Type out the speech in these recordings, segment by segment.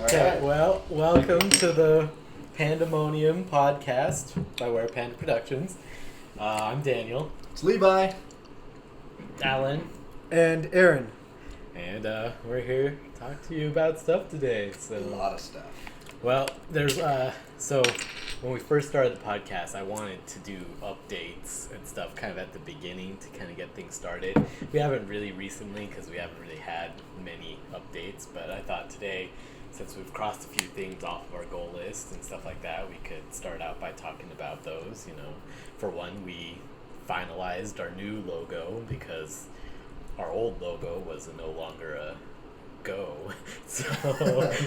Okay, right. well, welcome to the Pandemonium Podcast by WerePanda Productions. I'm Daniel. It's Levi. Alan. And Aaron. And we're here to talk to you about stuff today. A So, lot of stuff. well, there's so when we first started the podcast, I wanted to do updates and stuff kind of at the beginning to kind of get things started. We haven't really recently because we haven't really had many updates, but I thought today, since we've crossed a few things off of our goal list and stuff like that, we could start out by talking about those. You know, for one, we finalized our new logo because our old logo was no longer a go. So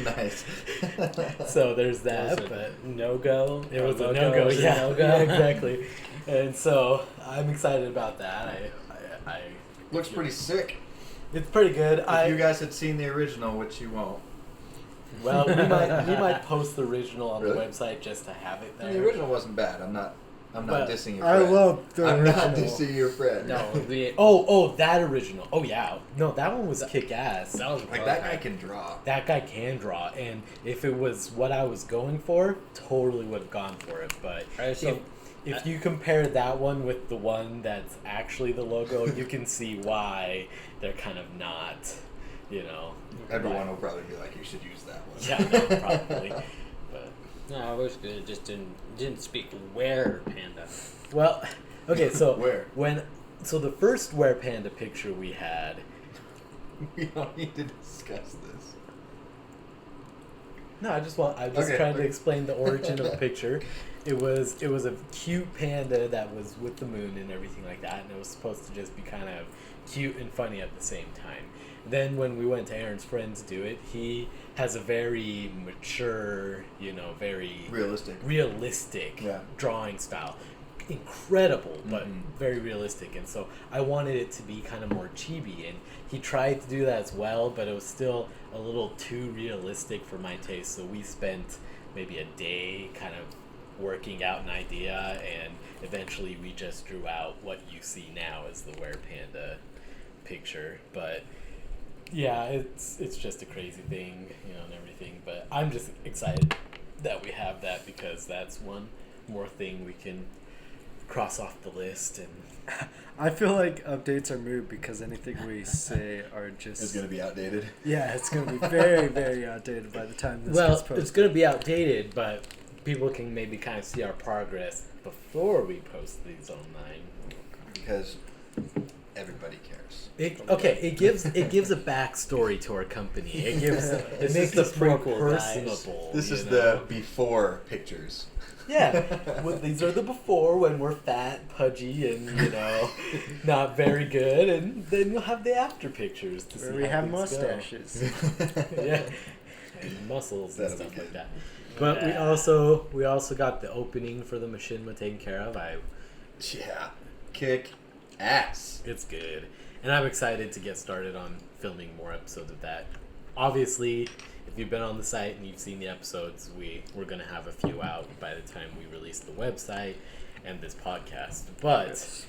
Nice. so there's Was that, it but no go. it was a logo no-go, was a yeah, no-go. yeah, exactly. And so I'm excited about that. I Looks pretty sick. it's pretty good. If you guys had seen the original, which you won't. Well, we might post the original on Really? the website just to have it there. The original wasn't bad. I'm not But dissing your I friend. love the I'm original. not dissing your friend. No, the Oh, that original. Oh yeah, no, that one was kick ass. that was Like, that guy can draw. That guy can draw, and if it was what I was going for, totally would have gone for it. But Alright, so- if you compare that one with the one that's actually the logo, you can see why they're kind of not, you know. Everyone will probably be like, you should use that one. Yeah, no, probably. But no, it was good. It just didn't speak WerePanda. well, okay, so Where? the first WerePanda picture we had. We don't need to discuss this. No, I just Okay, trying to okay. explain the origin of the picture. It was a cute panda that was with the moon and everything like that, and it was supposed to just be kind of cute and funny at the same time. Then when we went to Aaron's friend to do it, he has a very mature, you know, very Realistic. Yeah. drawing style. Incredible, but Mhm. very realistic. And so I wanted it to be kind of more chibi, and he tried to do that as well, but it was still a little too realistic for my taste. So we spent maybe a day kind of working out an idea, and eventually we just drew out what you see now as the WerePanda picture. But yeah, it's just a crazy thing, you know, and everything. But I'm just excited that we have that because that's one more thing we can cross off the list. And I feel like updates are moot because anything we say are just... It's going to be outdated. Yeah, it's going to be very, very outdated by the time this well, gets posted. it's going to be outdated, but people can maybe kind of see our progress before we post these online. Because everybody cares. It gives a backstory to our company. It gives it This makes is the us more prequel, guys. personable. This you is know? the before pictures. Yeah, well, these are the before when we're fat, pudgy, and you know, not very good, and then you'll have the after pictures to Where see we how have things go. mustaches. Yeah, and muscles and That'll be stuff good. like that. But we also got the opening for the machinima taken care of. Yeah. Kick ass. It's good, and I'm excited to get started on filming more episodes of that. Obviously, if you've been on the site and you've seen the episodes, we're gonna have a few out by the time we release the website and this podcast. But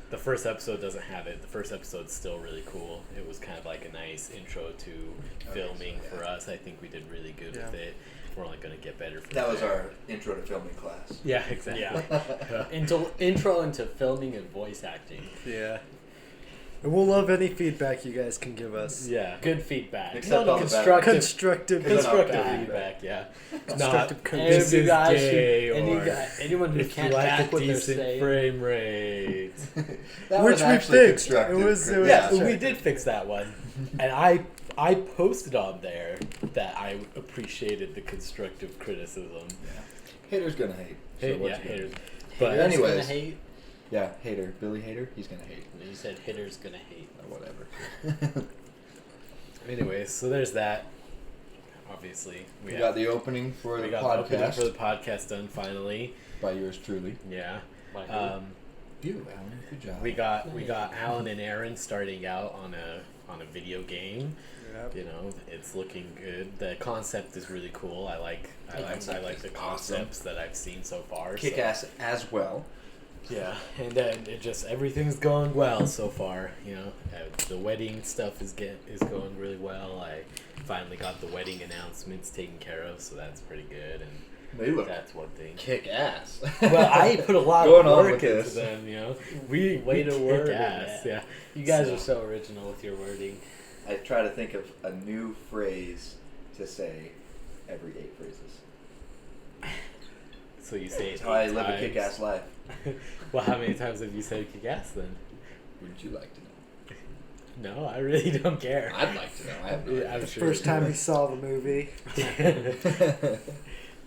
the first episode doesn't have it. The first episode's still really cool. It was kind of like a nice intro to filming for us. I think we did really good with it. We're only gonna get better from That was there. our intro to filming class. Yeah, exactly. Yeah. Intro into filming and voice acting. Yeah. And we'll love any feedback you guys can give us. Yeah. Good feedback. Except on the bad. constructive Constructive. feedback. Yeah. Constructive Not, criticism. this is gay, or anyone who if you can't like back a what they're decent saying. frame rate. That Which was we actually fixed. constructive. It was- Yeah, Sure. we did fix that one, and I posted on there that I appreciated the constructive criticism. Yeah. Haters gonna hate. So Hey, what yeah, you gonna haters. do? But Haters anyways. gonna hate. Yeah, hater. Billy Hater, he's gonna hate. You said hitters gonna hate. Or whatever. anyways, so there's that. Obviously, We got the opening for we the got the opening podcast for the podcast done finally. by yours truly. Yeah. Like, You, Alan. Good job. We got Alan and Aaron starting out on a video game. Yep. You know, it's looking good. The concept is really cool. I like the concept concepts is that I've seen so far. Kick so. ass as well. Yeah, and then everything's going well so far. The wedding stuff is going really well. I finally got the wedding announcements taken care of, so that's pretty good. And They look that's one thing. kick ass. Well, I put a lot Going of on work with into this. them. Way We to kick word it, ass. yeah. Yeah. You guys So- are so original with your wording. I try to think of a new phrase to say every 8 phrases. So you say it That's how I 8 live a times. kick-ass life. Well, how many times have you said kick ass then? Wouldn't you like to know? No, I really don't care. I'd like to know. I have no Yeah, idea. I'm The sure first you time would. he saw the movie.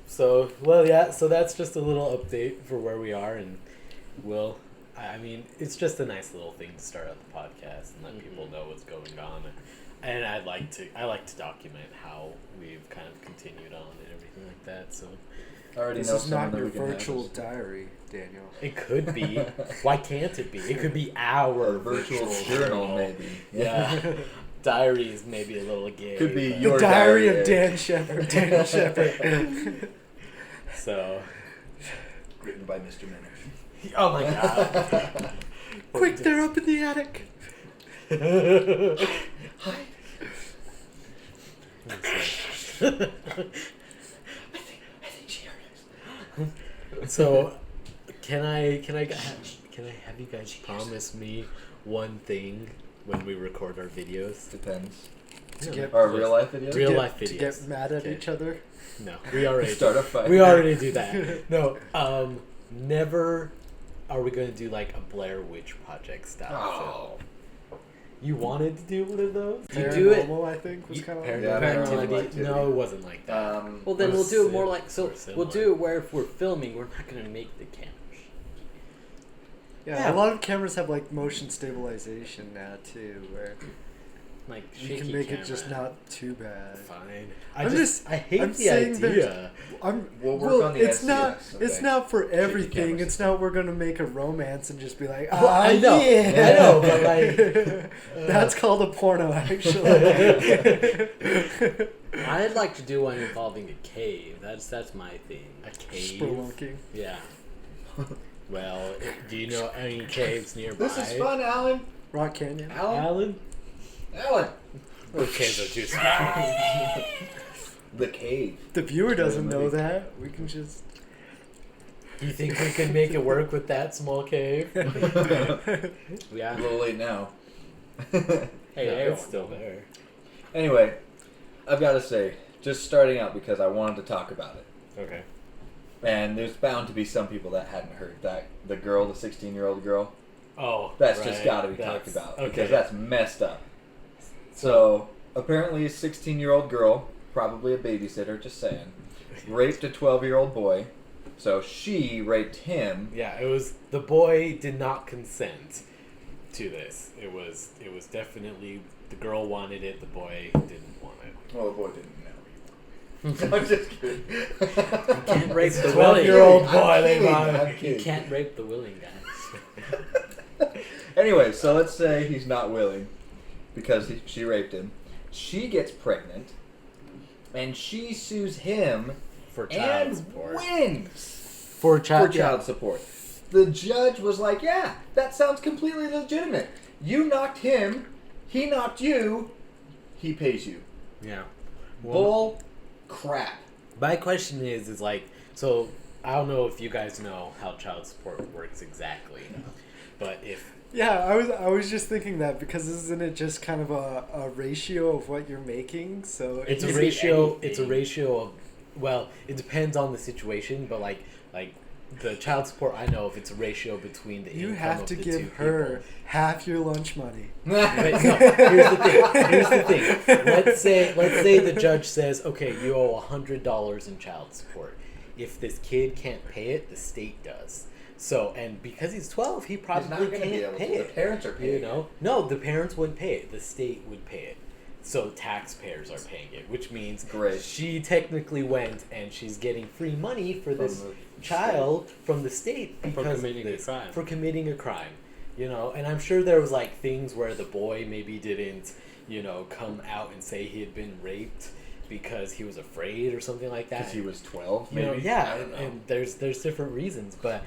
So, well, yeah, so that's just a little update for where we are, and it's just a nice little thing to start out the podcast and let people know what's going on, and I like to document how we've kind of continued on and everything like that. So I already This know is someone not that your we can have virtual as diary, Daniel. it could be. Why can't it be? It could be our a virtual journal, maybe. Yeah. Diaries maybe a little gay. Could be but- your The diary diary, of Dan Shepard. Daniel Shepard. So, Written by Mr. Minner. oh my god. Quick, they're up in the attic. Hi. I think she heard us. So, can I have you guys promise me one thing when we record our videos? Depends. To get Our real life videos? Real to life get, videos. to get mad at Okay. each other. No, we already Start a fight. We already do that. No, never are we going to do like a Blair Witch Project style Oh. film. You wanted to do one of those? You do it- Paranormal, I think, was kind of like Yeah, Paranormal Paranormal Activity? Activity. No, it wasn't like that. Well, then Or we'll do it more sim- like so. or We'll similar. do it where if we're filming, we're not gonna make the cameras. Yeah, Yeah. a lot of cameras have like motion stabilization now too, where Like you shaky can make camera. it just not too bad. Fine. I'm I hate I'm the saying idea. We'll work on the it's SCS, not. It's okay. not for Shaky everything. camera It's not we're gonna make a romance and just be like, Well, ah, I know, yeah. I know, but like, That's called a porno, actually. I'd like to do one involving a cave. That's my thing. a cave. Spelunking. Yeah. Well, do you know any caves nearby? This is fun, Alan. Rock Canyon. Alan. Alan. Those caves are too small. The cave. The viewer doesn't know movie. that. We can just. You think we can make it work with that small cave? Yeah. A little late now. Hey, No, hey, it's still there. Anyway, I've got to say, just starting out because I wanted to talk about it. Okay. And there's bound to be some people that hadn't heard that. The girl, the 16-year-old girl, Oh, that's right. just got to be talked That's- about. Okay. Because that's messed up. So, apparently a 16-year-old girl, probably a babysitter, just saying, raped a 12-year-old boy. So she raped him. Yeah, it was the boy did not consent to this. It was definitely the girl wanted it, the boy didn't want it. Well, the boy didn't know. I'm just kidding. You can't rape the 12-year-old willing. boy, I'm they kidding, want it. I'm You kidding. can't rape the willing guy. Anyway, so let's say he's not willing because she raped him. She gets pregnant, and she sues him For child and support. wins For for child child support. The judge was like, yeah, that sounds completely legitimate. You knocked him, he knocked you, he pays you. Yeah. Bull crap. My question is like, so I don't know if you guys know how child support works exactly, but if Yeah, I was just thinking that because isn't it just kind of a ratio of what you're making? So it's a could be ratio, anything. it's a ratio of, well, it depends on the situation, but like the child support, I know if it's a ratio between the you income have of to the give two her people. half your lunch money. But no, here's the thing. Let's say the judge says, okay, you owe $100 in child support. If this kid can't pay it, the state does. So, and because he's 12, he He's probably not going to be can't able pay to. The it. parents are paying You know, no, the parents wouldn't pay it. The state would pay it. So taxpayers are paying it, which means Great. she technically went and she's getting free money for From this the child from the state because committing of a this, crime. for committing a crime. You know, and I'm sure there was like things where the boy maybe didn't, you know, come out and say he had been raped because he was afraid or something like that. Because he was 12, You know, maybe? yeah, I don't know. and there's different reasons, but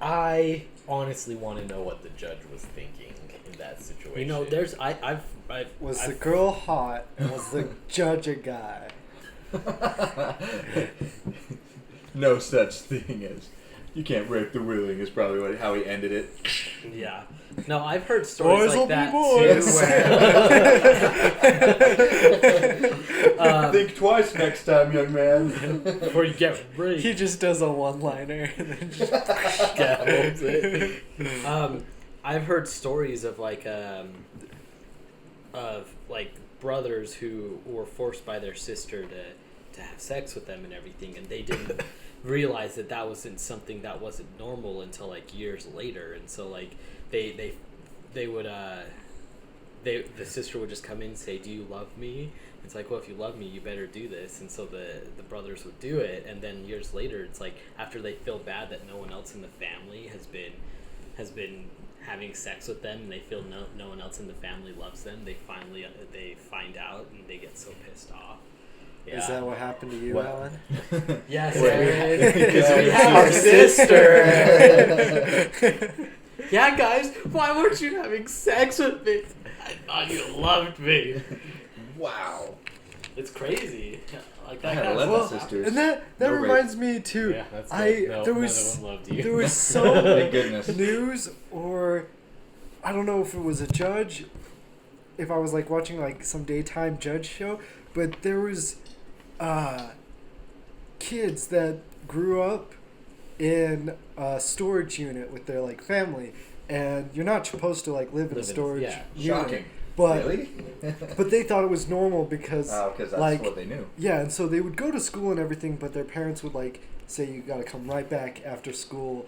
I honestly want to know what the judge was thinking in that situation. You know, I've Was the girl hot? Was the judge a guy? No such thing as you can't rape the willing is probably how he ended it. Yeah. No, I've heard stories Boys will like be that boys. too. Think twice next time, young man. Before you get raped. He just does a one-liner and then just Scaffolds it. I've heard stories of brothers who were forced by their sister to have sex with them and everything, and they didn't realize that wasn't something that wasn't normal until like years later, and so like they would the sister would just come in and say, "Do you love me?" It's like, well, if you love me, you better do this. And so the brothers would do it, and then years later, it's like after they feel bad that no one else in the family has been having sex with them, and they feel no one else in the family loves them. They finally they find out, and they get so pissed off. Yeah. Is that what happened to you, What? Alan? Yes, Because we have our our sister. Yeah, guys, why weren't you having sex with me? I thought you loved me. Wow. It's crazy. Like I that had kind 11 of stuff. sisters. And that No reminds me too. Yeah, that's I good. No, there none was of them loved you. there was so Thank goodness. news, or I don't know if it was a judge, if I was like watching like some daytime judge show, but there was kids that grew up in a storage unit with their like family, and you're not supposed to like live in a storage unit. Shocking. But Really? but they thought it was normal because Because that's like what they knew. yeah, and so they would go to school and everything, but their parents would like say you got to come right back after school,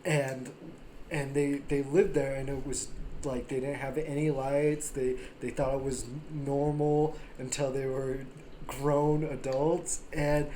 and they lived there, and it was like they didn't have any lights. They thought it was normal until they were grown adults, and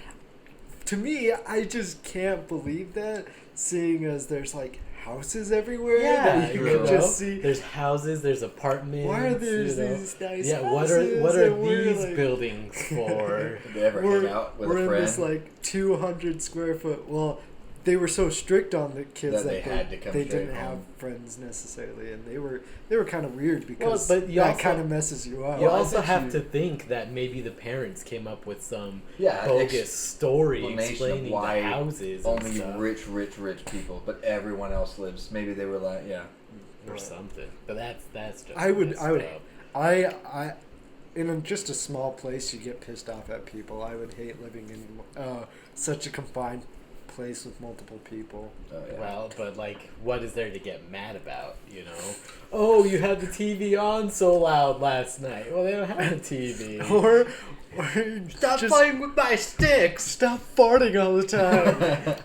to me, I just can't believe that, seeing as there's like houses everywhere that you true. can just see. There's houses, there's apartments. Why are there you know. these nice Yeah, houses? what are and we're, these like, buildings for? Did they ever hang out with we're a in friend? this like 200 square foot. Well, they were so strict on the kids That that they had to come they straight didn't have home. friends necessarily, and they were kind of weird because but you that also- kind of messes you up. You Well, I also bet have you- to think that maybe the parents came up with some Yeah, bogus story explanation of explaining why the houses Only and stuff rich people, but everyone else lives. Maybe they were like, yeah. or something. But that's just I would messed up. I in just a small place you get pissed off at people. I would hate living in such a confined place with multiple people. Oh, yeah. Well, but like, what is there to get mad about? You know? Oh, you had the TV on so loud last night. Well, they don't have a TV. Or Stop just playing with my sticks. stop farting all the time.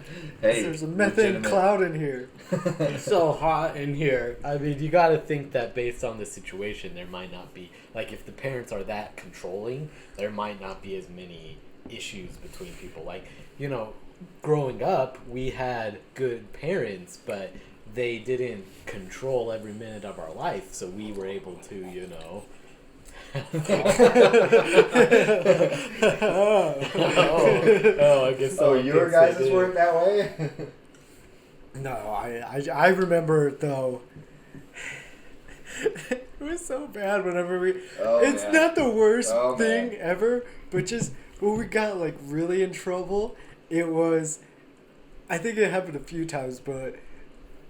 Hey, There's a methane legitimate. cloud in here. It's so hot in here. I mean, you got to think that based on the situation, there might not be, like, if the parents are that controlling, there might not be as many issues between people. Like, you know, growing up, we had good parents, but they didn't control every minute of our life, so we were able to, you know. I guess. Oh, someone your thinks they guys' did. work that way? No, I remember though. It was so bad whenever we. Oh, it's yeah. not the worst Oh, thing man. ever, but just when we got like really in trouble, it was. I think it happened a few times, but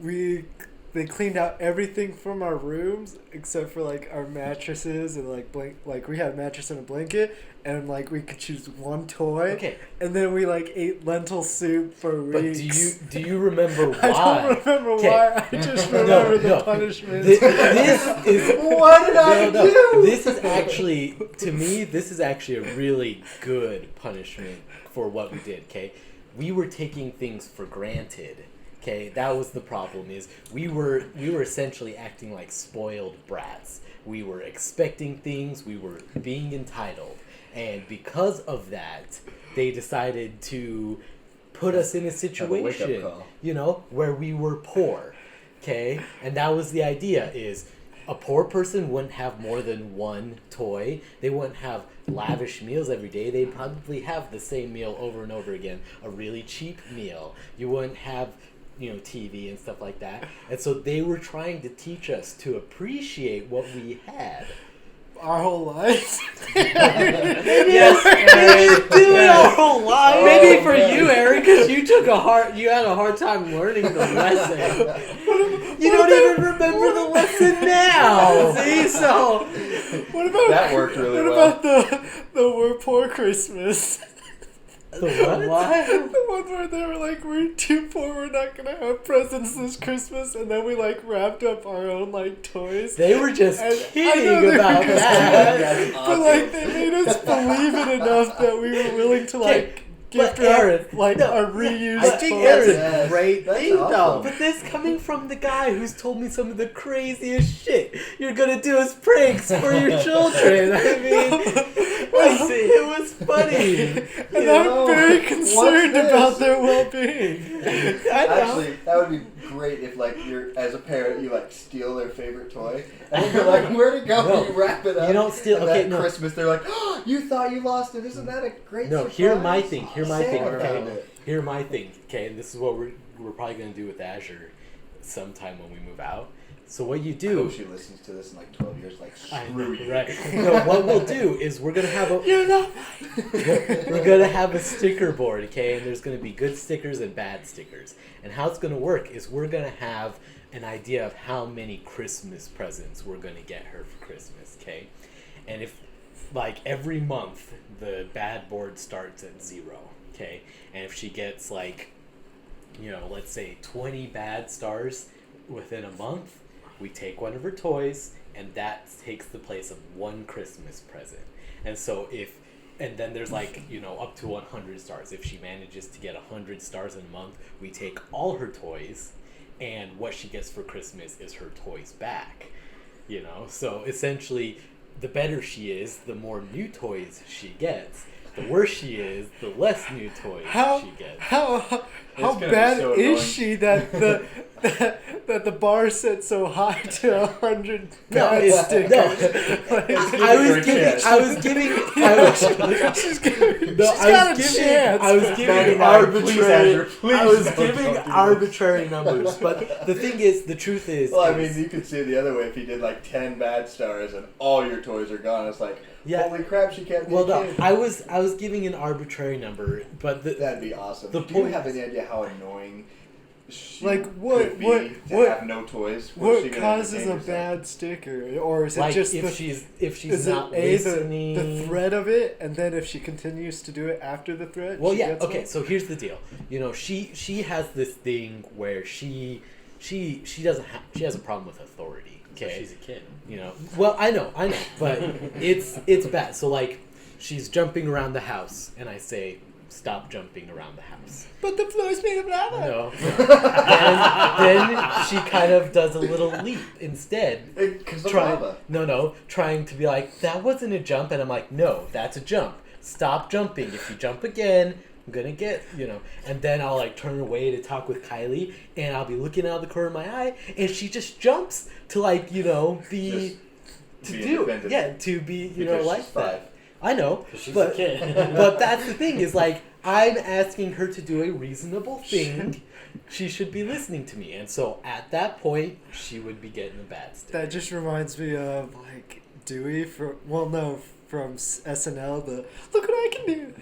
they cleaned out everything from our rooms except for like our mattresses and like we had a mattress and a blanket, and like we could choose one toy. Okay. And then we like ate lentil soup for But weeks. do you remember why? I don't remember Okay. why. I just remember the no. punishment. This is What did I do? This is actually, to me, this is actually a really good punishment for what we did. Okay, we were taking things for granted. Okay, that was the problem. Is we were essentially acting like spoiled brats. We were expecting things. We were being entitled, and because of that, they decided to put us in a wake-up situation, call. you know, where we were poor. Okay, and that was the idea. Is a poor person wouldn't have more than one toy. They wouldn't have lavish meals every day. They'd probably have the same meal over and over again. A really cheap meal. You wouldn't have TV and stuff like that. And so they were trying to teach us to appreciate what we had. Our whole lives. Yes, Maybe do it our whole life. maybe for you, Aaron, because you had a hard time learning the lesson. You don't even remember the lesson now. See, so What about That worked really what well. about the We're Poor Christmas? the what? The one where they were like, we're too poor, we're not gonna have presents this Christmas, and then we like wrapped up our own like toys. They were just And I know kidding they were about just that. That's But awesome. like they made us believe it enough that we were willing to like gift but Aaron, wrap like no, our reused I think toys. Aaron- Yes, a great that's thing, awesome. though. But this coming from the guy who's told me some of the craziest shit you're gonna do as pranks for your children. I mean, it was funny. And You I'm know? very concerned this? about their well-being. I know. Actually, that would be great if, like, you're as a parent, you like steal their favorite toy, and then you're like, "Where'd it go?" No, And you wrap it up. you don't steal- And okay, that no. Christmas, they're like, "Oh, you thought you lost it? Isn't that a great?" No, surprise? hear my thing. Hear my Santa thing. found Okay, it. hear my thing. Okay, and this is what we're probably gonna do with Azure sometime when we move out. So what you I do? hope she listens to this in like 12 years. Like, I screw know, you. right? No, what we'll do is we're gonna have a You're not. we're gonna have a sticker board, okay? And there's gonna be good stickers and bad stickers. And how it's gonna work is we're gonna have an idea of how many Christmas presents we're gonna get her for Christmas, okay? And if like every month the bad board starts at 0, okay? And if she gets like, let's say 20 bad stars within a month, we take one of her toys, and that takes the place of one Christmas present. And so and then there's like, up to 100 stars. If she manages to get 100 stars in a month, we take all her toys, and what she gets for Christmas is her toys back. So essentially, the better she is, the more new toys she gets. The worse she is, the less new toys she gets. How gonna be bad so is annoying. she that that the bar is set so high to 100 No, bad it's- stickers? no. Like, I was giving she's giving, No, she's got a chance. I was giving 99, please, arbitrary. Andrew, please I was don't giving do this. arbitrary numbers, but the thing is, the truth is. Well, I mean, is- you could see it the other way if you did like 10 bad stars and all your toys are gone. It's like, Yeah. holy crap, she can't be well, a no, kid. I was giving an arbitrary number, but That'd be awesome. The Do you point- have any idea how annoying she Like, what- could be what- to what- have no toys? What's she What gonna causes entertain a herself? bad sticker, or is it like just if she's is not it listening. the threat of it, and then if she continues to do it after the threat? Well, she yeah. gets Okay, one? so here's the deal. She has this thing where she doesn't she has a problem with authority. Okay, She's a kid. Well, I know, but it's bad. So like, she's jumping around the house, and I say, stop jumping around the house. But the floor is made of lava. No. And then she kind of does a little leap instead. Because of lava. Trying to be like, that wasn't a jump, and I'm like, no, that's a jump. Stop jumping. If you jump again, I'm gonna get, And then I'll like turn away to talk with Kylie, and I'll be looking out of the corner of my eye, and she just jumps to like, be Just be independent. yeah, to be, Because like she's that. 5. I know, She's but a kid. but that's the thing is like I'm asking her to do a reasonable thing. She should be listening to me, and so at that point, she would be getting a bad stick. That just reminds me of like Dewey from SNL. The look what I can do.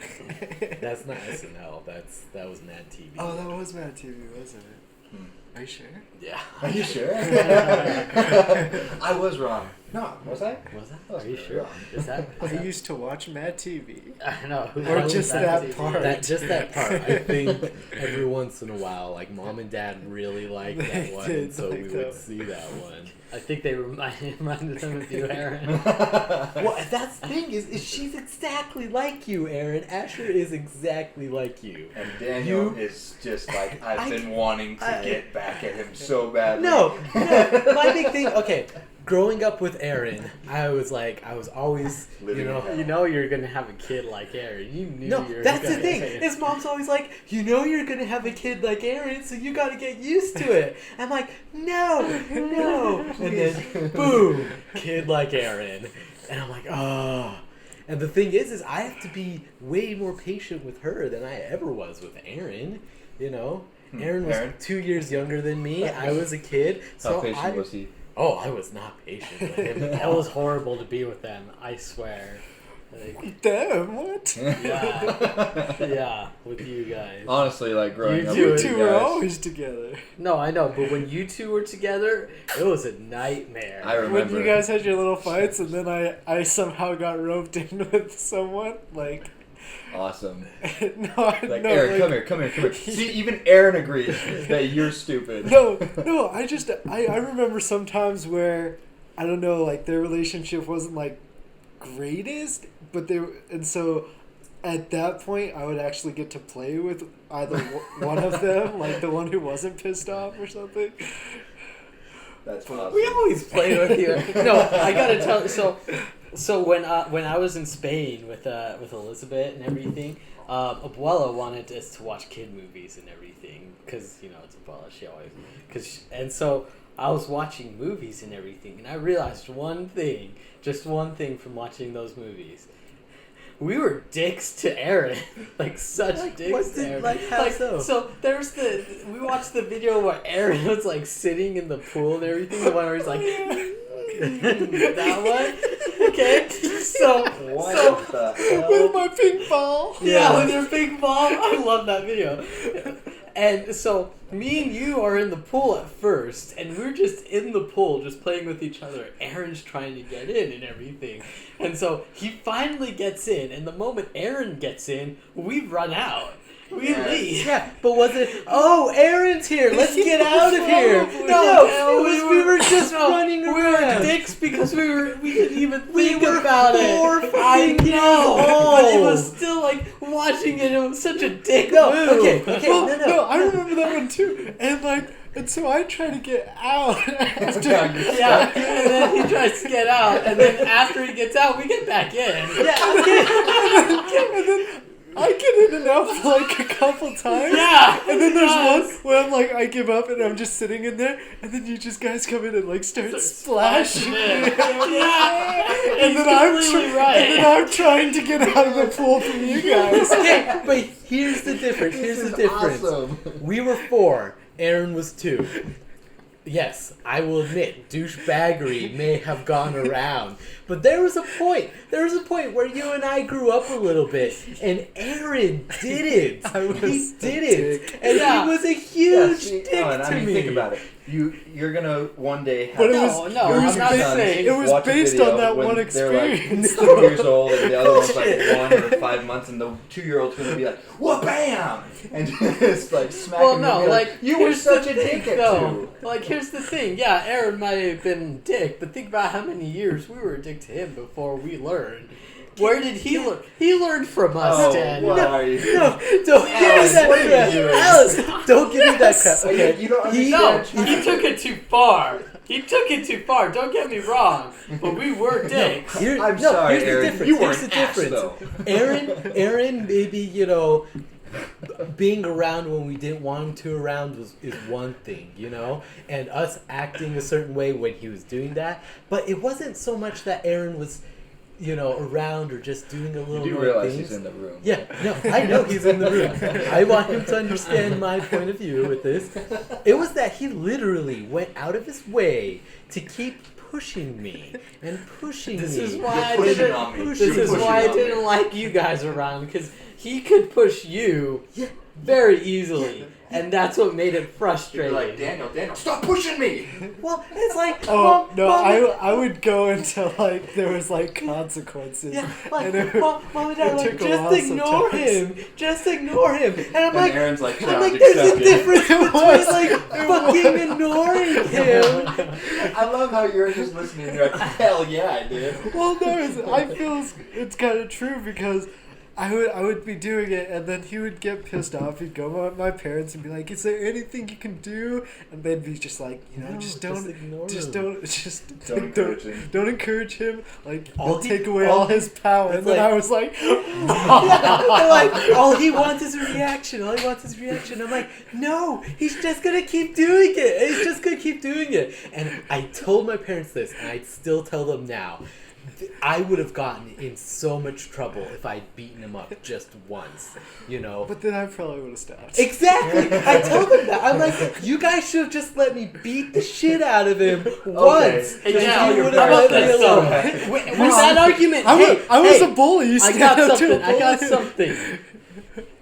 That's not SNL. That was Mad TV. Oh, that was Mad TV, wasn't it? Are you sure? Yeah. Are you sure? I was wrong. No, was I? Was that? was Are you very sure? wrong. Is that? I used to watch Mad TV. I know. Or just that part. Just that part. I think every once in a while, like Mom and Dad really liked that They one, did and so like we that would see that one. I think they reminded them of you, Aaron. Well, that's the thing is she's exactly like you, Aaron. Asher is exactly like you. And Daniel You- is just like, I've been wanting to I- get back at him so badly. No, my big thing. Okay, growing up with Aaron, I was always, Living in hell. You know you're gonna have a kid like Aaron. You knew No, you were that's the gonna thing. say- His mom's always like, you're gonna have a kid like Aaron, so you gotta get used to it. I'm like, no. And then, boom, kid like Aaron. And I'm like, oh. And the thing is I have to be way more patient with her than I ever was with Aaron, Aaron was Aaron? 2 years younger than me. I was a kid. So How patient was he? Oh, I was not patient with him. That was horrible to be with them, I swear. Like, Damn, what? yeah, with you guys. Honestly, like growing You up two with You you two were guys, always together. No, I know, but when you two were together, it was a nightmare. I remember. When you guys had your little fights, and then I somehow got roped in with someone, like... Awesome. no, Like, no, Aaron, like, come here. See, even Aaron agrees that you're stupid. No, I remember sometimes where, I don't know, like, their relationship wasn't, like, greatest, but and so at that point I would actually get to play with either one of them, like the one who wasn't pissed off or something. That's awesome. We always play with you. No, I gotta tell you. So when I was in Spain with Elizabeth and everything, Abuela wanted us to watch kid movies and everything because it's Abuela. She always and so I was watching movies and everything, and I realized just one thing from watching those movies. We were dicks to Aaron, like such dicks to Aaron. How so? So we watched the video where Aaron was like sitting in the pool and everything. The one where he's like, that one. Okay, so The hell? With my pink ball. yeah, with your big ball. I love that video. And so me and you are in the pool at first, and we're just in the pool, just playing with each other. Aaron's trying to get in and everything. And so he finally gets in, and the moment Aaron gets in, we run out. We leave. Yeah, but was it? Oh, Aaron's here. Let's get out of here. No, we were just running We around. were dicks because we didn't even We think were about it. 4 I freaking know, years but it old. was still like watching it. It was such a dick No, move. okay. No, I remember that one too, and so I try to get out after. Yeah, and then he tries to get out, and then after he gets out, we get back in. Yeah, okay. And then I get in and out for like a couple times. Yeah, And then there's yes. one where I'm like, I give up and I'm just sitting in there, and then you just guys come in and like start splashing me. Yeah, And then I'm completely right. and then I'm trying to get out of the pool from you guys. Okay, but here's the difference. This is awesome. We were 4. Aaron was 2. Yes, I will admit, douchebaggery may have gone around. But there was a point where you and I grew up a little bit, and Aaron didn't. He didn't. And he was a huge dick to me. Think about it. You're gonna one day have But it No, was, no, it was, I'm not ba- saying- it was watch a based video on that when one they're experience. like 2 years old and the other one's like 1 or 5 months, and the 2-year-old's gonna be like, "Wha bam!" and just like smacking. Well, no, them, be like you were here's such the a thing, dick at though. 2. Like here's the thing. Yeah, Aaron might have been a dick, but think about how many years we were a dick to him before we learned. Where did he learn? He learned from us, Oh, Dad. what are you? No, don't give me Alice, that what are you crap. doing? Alice, don't give me that crap. Okay, You don't He- understand. No, he took it too far. He took it too far. Don't get me wrong, but we were dicks. I'm sorry, here's Aaron. the difference. You were Here's an the ass, difference. though. Aaron, maybe being around when we didn't want him to around is one thing, and us acting a certain way when he was doing that. But it wasn't so much that Aaron was, around or just doing a little You do more realize things. he's in the room. Yeah, no, I know he's in the room. I want him to understand my point of view with this. It was that he literally went out of his way to keep pushing me and pushing This me. is why I pushing didn't. on me. This You're is pushing why I on me. didn't like you guys around because he could push you very easily, and that's what made it frustrating. You're like, Daniel, stop pushing me! Well, it's like, Oh no! Mom, I would go until like there was like consequences. yeah, like, And it- Mom and Dad, it like, took a just while ignore sometimes. him, just ignore him, and I'm like, Aaron's like, there's a difference between was. like fucking ignoring him. I love how you're just listening. You're like, hell yeah, I did. Well, no, I feel it's kind of true because I would be doing it, and then he would get pissed off. He'd go at my parents and be like, "Is there anything you can do?" And they'd be just like, No, just ignore him. Don't encourage him. Don't encourage him. Like, All you'll he- take away all all he- his power. it's And then like- I was like, Yeah, they're like, all he wants is a reaction. All he wants is reaction. I'm like, no, he's just gonna keep doing it. He's just gonna keep doing it. And I told my parents this, and I still tell them now. I would have gotten in so much trouble if I'd beaten him up just once, you know. But then I probably would have stopped. Exactly. I told him that. I'm like, you guys should have just let me beat the shit out of him once. Hey, Then now you you're would have let me perfect. alone. With that argument, I was a bully. You I stand got up to a something. I got bully. something.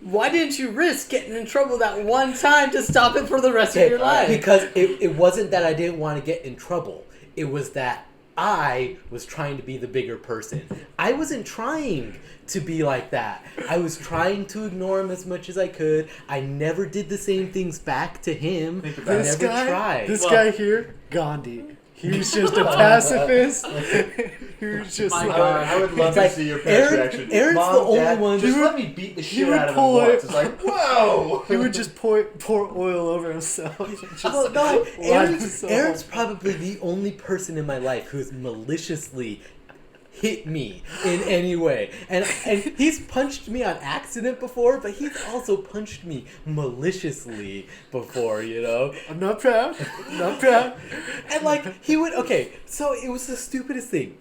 Why didn't you risk getting in trouble that one time to stop it for the rest of your life? Because it wasn't that I didn't want to get in trouble. It was that I was trying to be the bigger person. I wasn't trying to be like that. I was trying to ignore him as much as I could. I never did the same things back to him. I This never guy, tried. this guy here, Gandhi. He was just a pacifist. He was just My like, God. I would love It's to like, see your parents' reaction. Aaron's Mom, the only Dad, one- Just He let me beat the shit would out of him pull it- once. It's like, whoa! he would just pour oil over himself. Just Oh, no, light himself Aaron's on probably the only person in my life who's maliciously hit me in any way. And he's punched me on accident before, but he's also punched me maliciously before, you know? I'm not proud. I'm not proud. And like, he would, okay, so it was the stupidest thing.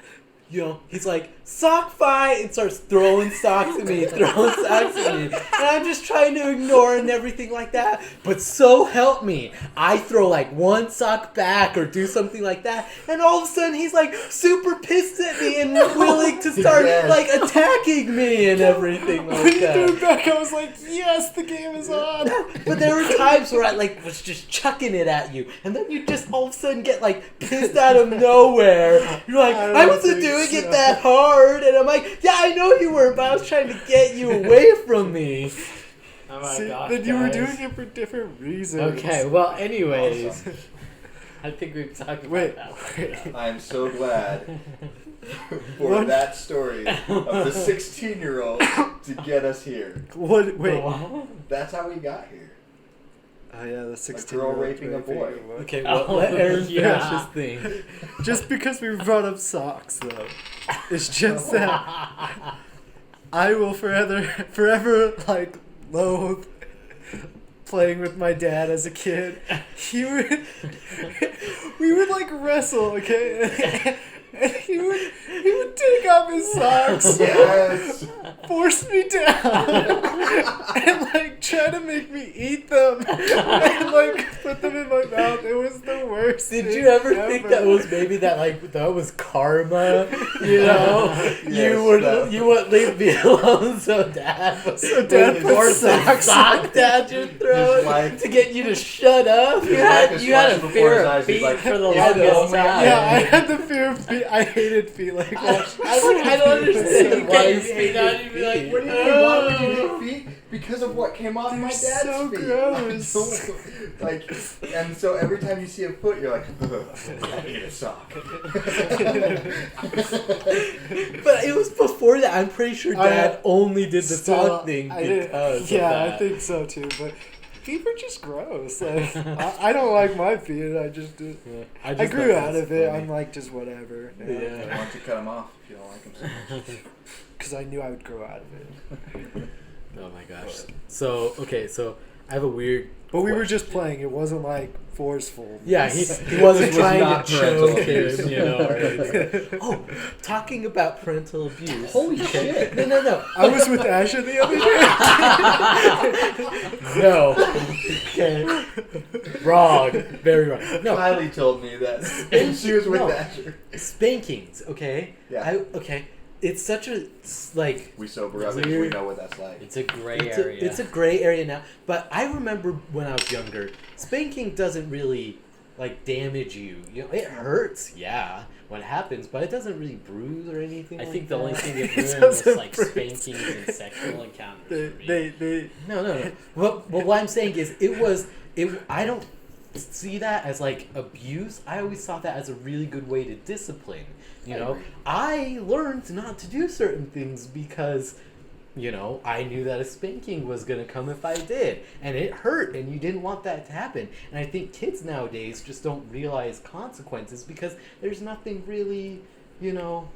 You know, he's like, sock fight, and starts throwing socks at me, And I'm just trying to ignore it and everything like that. But so help me, I throw like one sock back or do something like that. And all of a sudden, he's like super pissed at me and willing to start Yes. like attacking me and everything When like you threw that. it back, I was like, yes, the game is on. But there were times where I like was just chucking it at you, and then you just all of a sudden get like pissed out of nowhere. You're like, I don't I wasn't think doing so. it that hard, and I'm like, yeah, I know you weren't, but I was trying to get you away from me. Oh my See, gosh, then you were guys. doing it for different reasons. Okay, well, anyways, I think we've talked about Wait, that. wait. I am so glad for What? that story of the 16-year-old to get us here. What? Wait. That's how we got here. Oh yeah, the A 16 girl raping a boy. Okay, well, Oh, let Aaron yeah. finish his thing. Just because we brought up socks, though, it's just that I will forever like loathe playing with my dad as a kid. We would like wrestle, okay? And he would take off his socks, Yes! force me down, and like try to make me eat them, and like put them in my mouth. It was the worst. Did thing you ever think that ever. was maybe that was karma? You know, Yes, you wouldn't leave me alone, so Dad Dad would put force a socks sock down your throat life- to get you to shut up. His You life had is a flashing before fear his of eyes. He's feet like, for the "Yeah, longest no, time. Yeah, I had the fear of feet. I hated feet like that. I don't understand You why get you your feet hate out, your you'd be like, feet. What do you mean? Why would you hate feet? Because of what came off They're my dad's so feet. gross. Like, and so every time you see a foot, you're like, I need a sock. But it was before that. I'm pretty sure Dad only did the Still, sock thing I didn't- because of yeah, that. I think so too. But feet were just gross. Like I don't like my feet. I just do. Yeah, I just grew thought out was of it. funny. I'm like just whatever. Why Yeah. don't you cut them off if you don't like them so much? Because I knew I would grow out of it. Oh my gosh. So I have a weird. But we were question. just playing. It wasn't like forceful. Yeah, he wasn't It was trying not to parental choke abuse. him, you know. Or anything. Oh, talking about parental abuse. Holy okay. shit. No. I was with Asher the other day. No. Okay. Wrong. Very wrong. No. Kylie told me that. And she was with No. Asher. Spankings, okay? Yeah. Okay. It's such a, like, We sober up and we Weird. know what that's like. It's a gray it's area. it's a gray area now. But I remember when I was younger, spanking doesn't really, like, damage you. You know, it hurts, yeah, when it happens, but it doesn't really bruise or anything I like think the only that. thing that It ruined was doesn't like bruise. spankings and sexual encounters. for me. they No. But what I'm saying is, I don't see that as like abuse. I always thought that as a really good way to discipline. You I know, agree. I learned not to do certain things because, you know, I knew that a spanking was gonna come if I did, and it hurt, and you didn't want that to happen. And I think kids nowadays just don't realize consequences because there's nothing really, you know.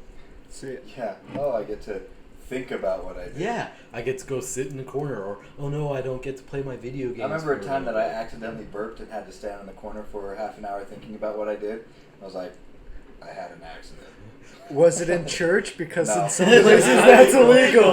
see. Yeah. Oh, I get to think about what I do. Yeah, I get to go sit in the corner, or oh no, I don't get to play my video games. I remember a for time that little I bit. accidentally burped and had to stand in the corner for half an hour thinking about what I did. I was like, I had an accident. Was it in church? Because No. in some places that's illegal.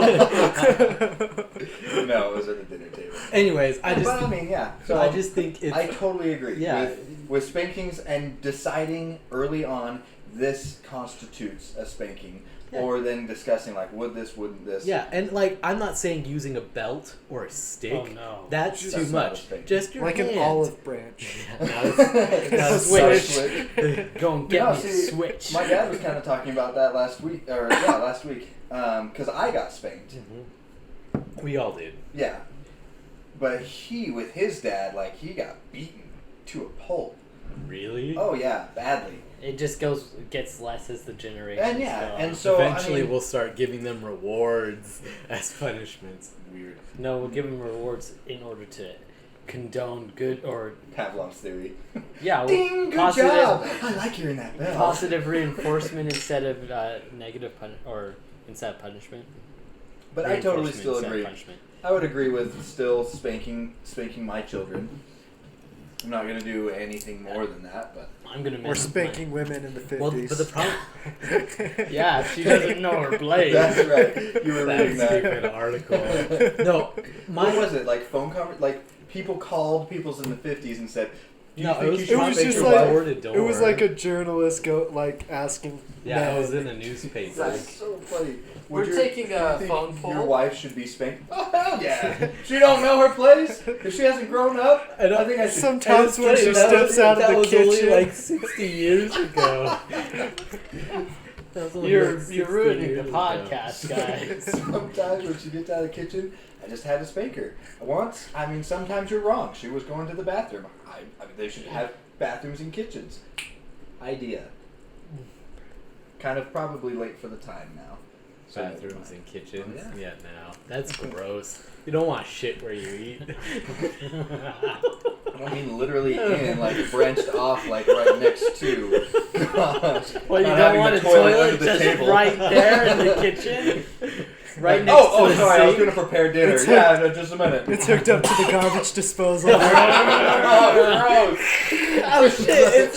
No, it was at the dinner table. Anyways, I mean, yeah. So I just think it's I totally agree. Yeah. With spankings and deciding early on this constitutes a spanking, Yeah. or then discussing like would this, wouldn't this. yeah, and like I'm not saying using a belt or a stick. Oh, no. That's That's too not a much. spanking. Just your Like hand. an olive branch. Now Switch. Go and get No, me see, a switch. My dad was kind of talking about that last week, because I got spanked. We all did. Yeah, but he, with his dad, like he got beaten to a pulp. Really? Oh yeah, badly. It just gets less as the generations And yeah, go on. and so Eventually, I mean, we'll start giving them rewards as punishments. Weird. No, we'll give them rewards in order to condone good or Pavlov's theory. yeah, well, Ding! Good positive, job. I like hearing that bell. positive reinforcement instead of negative instead of punishment. But I totally Reinforcement still instead of agree. punishment. I would agree with still spanking my children. I'm not gonna do anything more than that, but I'm gonna Or miss spanking women in the 50s. Well, but the problem. Yeah, if she doesn't know her blade. that's right. You were That reading that. stupid article. No, What was it? Like phone conversation? Like people called people's in the 50s and said, "Do you No, think it was- you It should was spank just your like wife?" door to door. it was like a journalist asking. Yeah, men. it was in a newspaper. That's so funny. We're Would taking do a you think phone Your poll? wife should be spanked. Oh hell yeah! She don't know her place. If she hasn't grown up, I don't- I think I should. Sometimes when And she it's funny, steps out of that the was kitchen, only like 60 years ago. That was only You're like 60 ruining the years ago. podcast, guys. Sometimes when she gets out of the kitchen, I just had to spank her. Once, I mean, sometimes you're wrong. She was going to the bathroom. I mean, they should have bathrooms in kitchens. Idea. Kind of probably late for the time now. So Bathrooms and kitchens. Oh, yeah, no. That's gross. You don't want shit where you eat. I don't mean literally in, like branched off, like right next to. Gosh. Well, you Not don't having want the a toilet toilet under the just table. right there in the kitchen? Right Like, next to oh, the sorry, I was sink? going to prepare dinner. It's Yeah, no, just a minute. it's hooked up to the garbage disposal. Oh, gross. Oh, shit.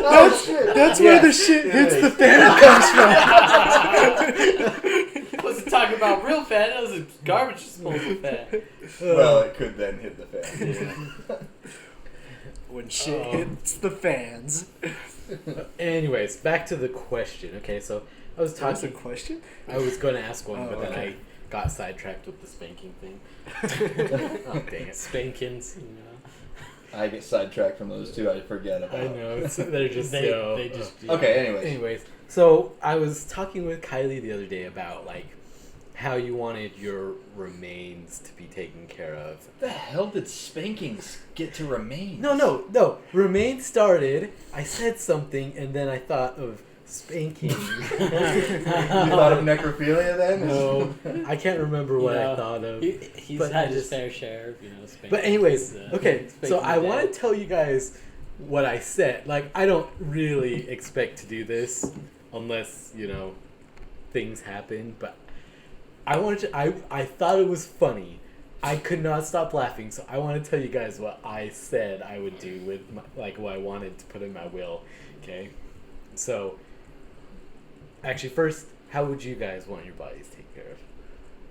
Oh, shit. That's where the shit hits the fan and comes from. Wasn't talking about real fan, that was a garbage disposal fan. Well, it could then hit the fan. When shit Oh. hits the fans. Anyways, back to the question. Okay, so I was That's a talking. question? I was going to ask one, Oh, but then okay. I got sidetracked with the spanking thing. Oh, dang it. Spankins, you know. I get sidetracked from those two. I forget about. I know. They're just They just Okay, anyways. Anyways, so I was talking with Kylie the other day about like how you wanted your remains to be taken care of. What the hell did spankings get to remain? No. Remains started. I said something, and then I thought of spanking. You thought of necrophilia then? No, I can't remember what I Yeah. thought of. He's But had I his just- fair share of, spankings. But anyways, okay. So spanking I the want dead. to tell you guys what I said. Like, I don't really expect to do this unless things happen. But I wanted to. I thought it was funny. I could not stop laughing. So I want to tell you guys what I said I would do with what I wanted to put in my will. Okay. So, actually, first, how would you guys want your bodies taken care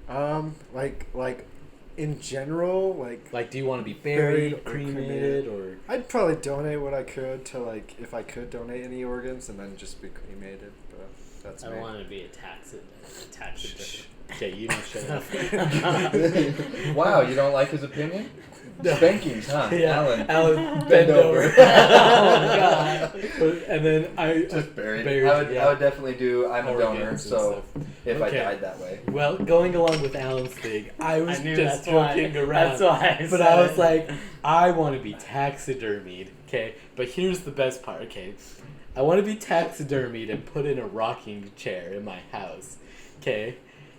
of? Like in general, Like, do you want to be Buried buried, or cremated, or? I'd probably donate what I could to if I could donate any organs and then just be cremated. But that's I me. don't want to be attached to Okay, you don't shut up. Wow, you don't like his opinion? No. Spankings, huh? Yeah, Alan, bend over. Oh, God. And then I just buried. Buried, I would definitely do. I'm a donor, organs and so stuff. if Okay. I died that way. Well, going along with Alan's thing, I was I knew just that's why. joking around. That's why I But said I was it. like, I want to be taxidermied, okay? But here's the best part, okay? I want to be taxidermied and put in a rocking chair in my house, okay?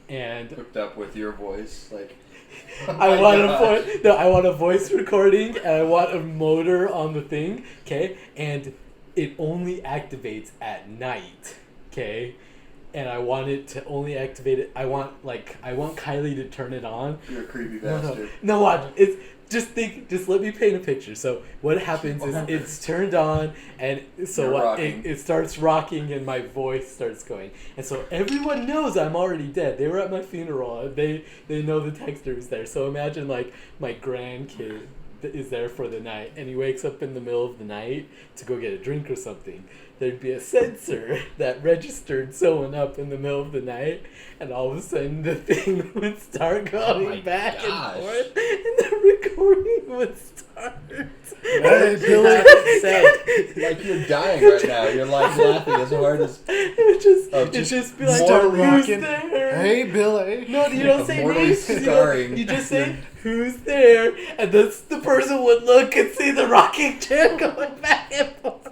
And Hooked up with your voice, like. I want a voice recording, and I want a motor on the thing, okay? And it only activates at night, okay? And I want it to only activate it. I want Kylie to turn it on. You're a creepy No, bastard. no, watch. It's just let me paint a picture. So what happens is it's turned on, and so You're what rocking. it starts rocking, and my voice starts going, and so everyone knows I'm already dead. They were at my funeral, and they know the texter is there. So imagine like my grandkid is there for the night, and he wakes up in the middle of the night to go get a drink or something. There'd be a sensor that registered someone up in the middle of the night, and all of a sudden the thing would start going my back gosh. and forth, and the recording would start. Hey, Billy. Like you're dying right now. You're like laughing as hard as. It'd just be like, Start who's rocking. there? Hey, Billy. No, you don't say Mortally names. scarring. You just say, who's there? And the person would look and see the rocking chair going back and forth.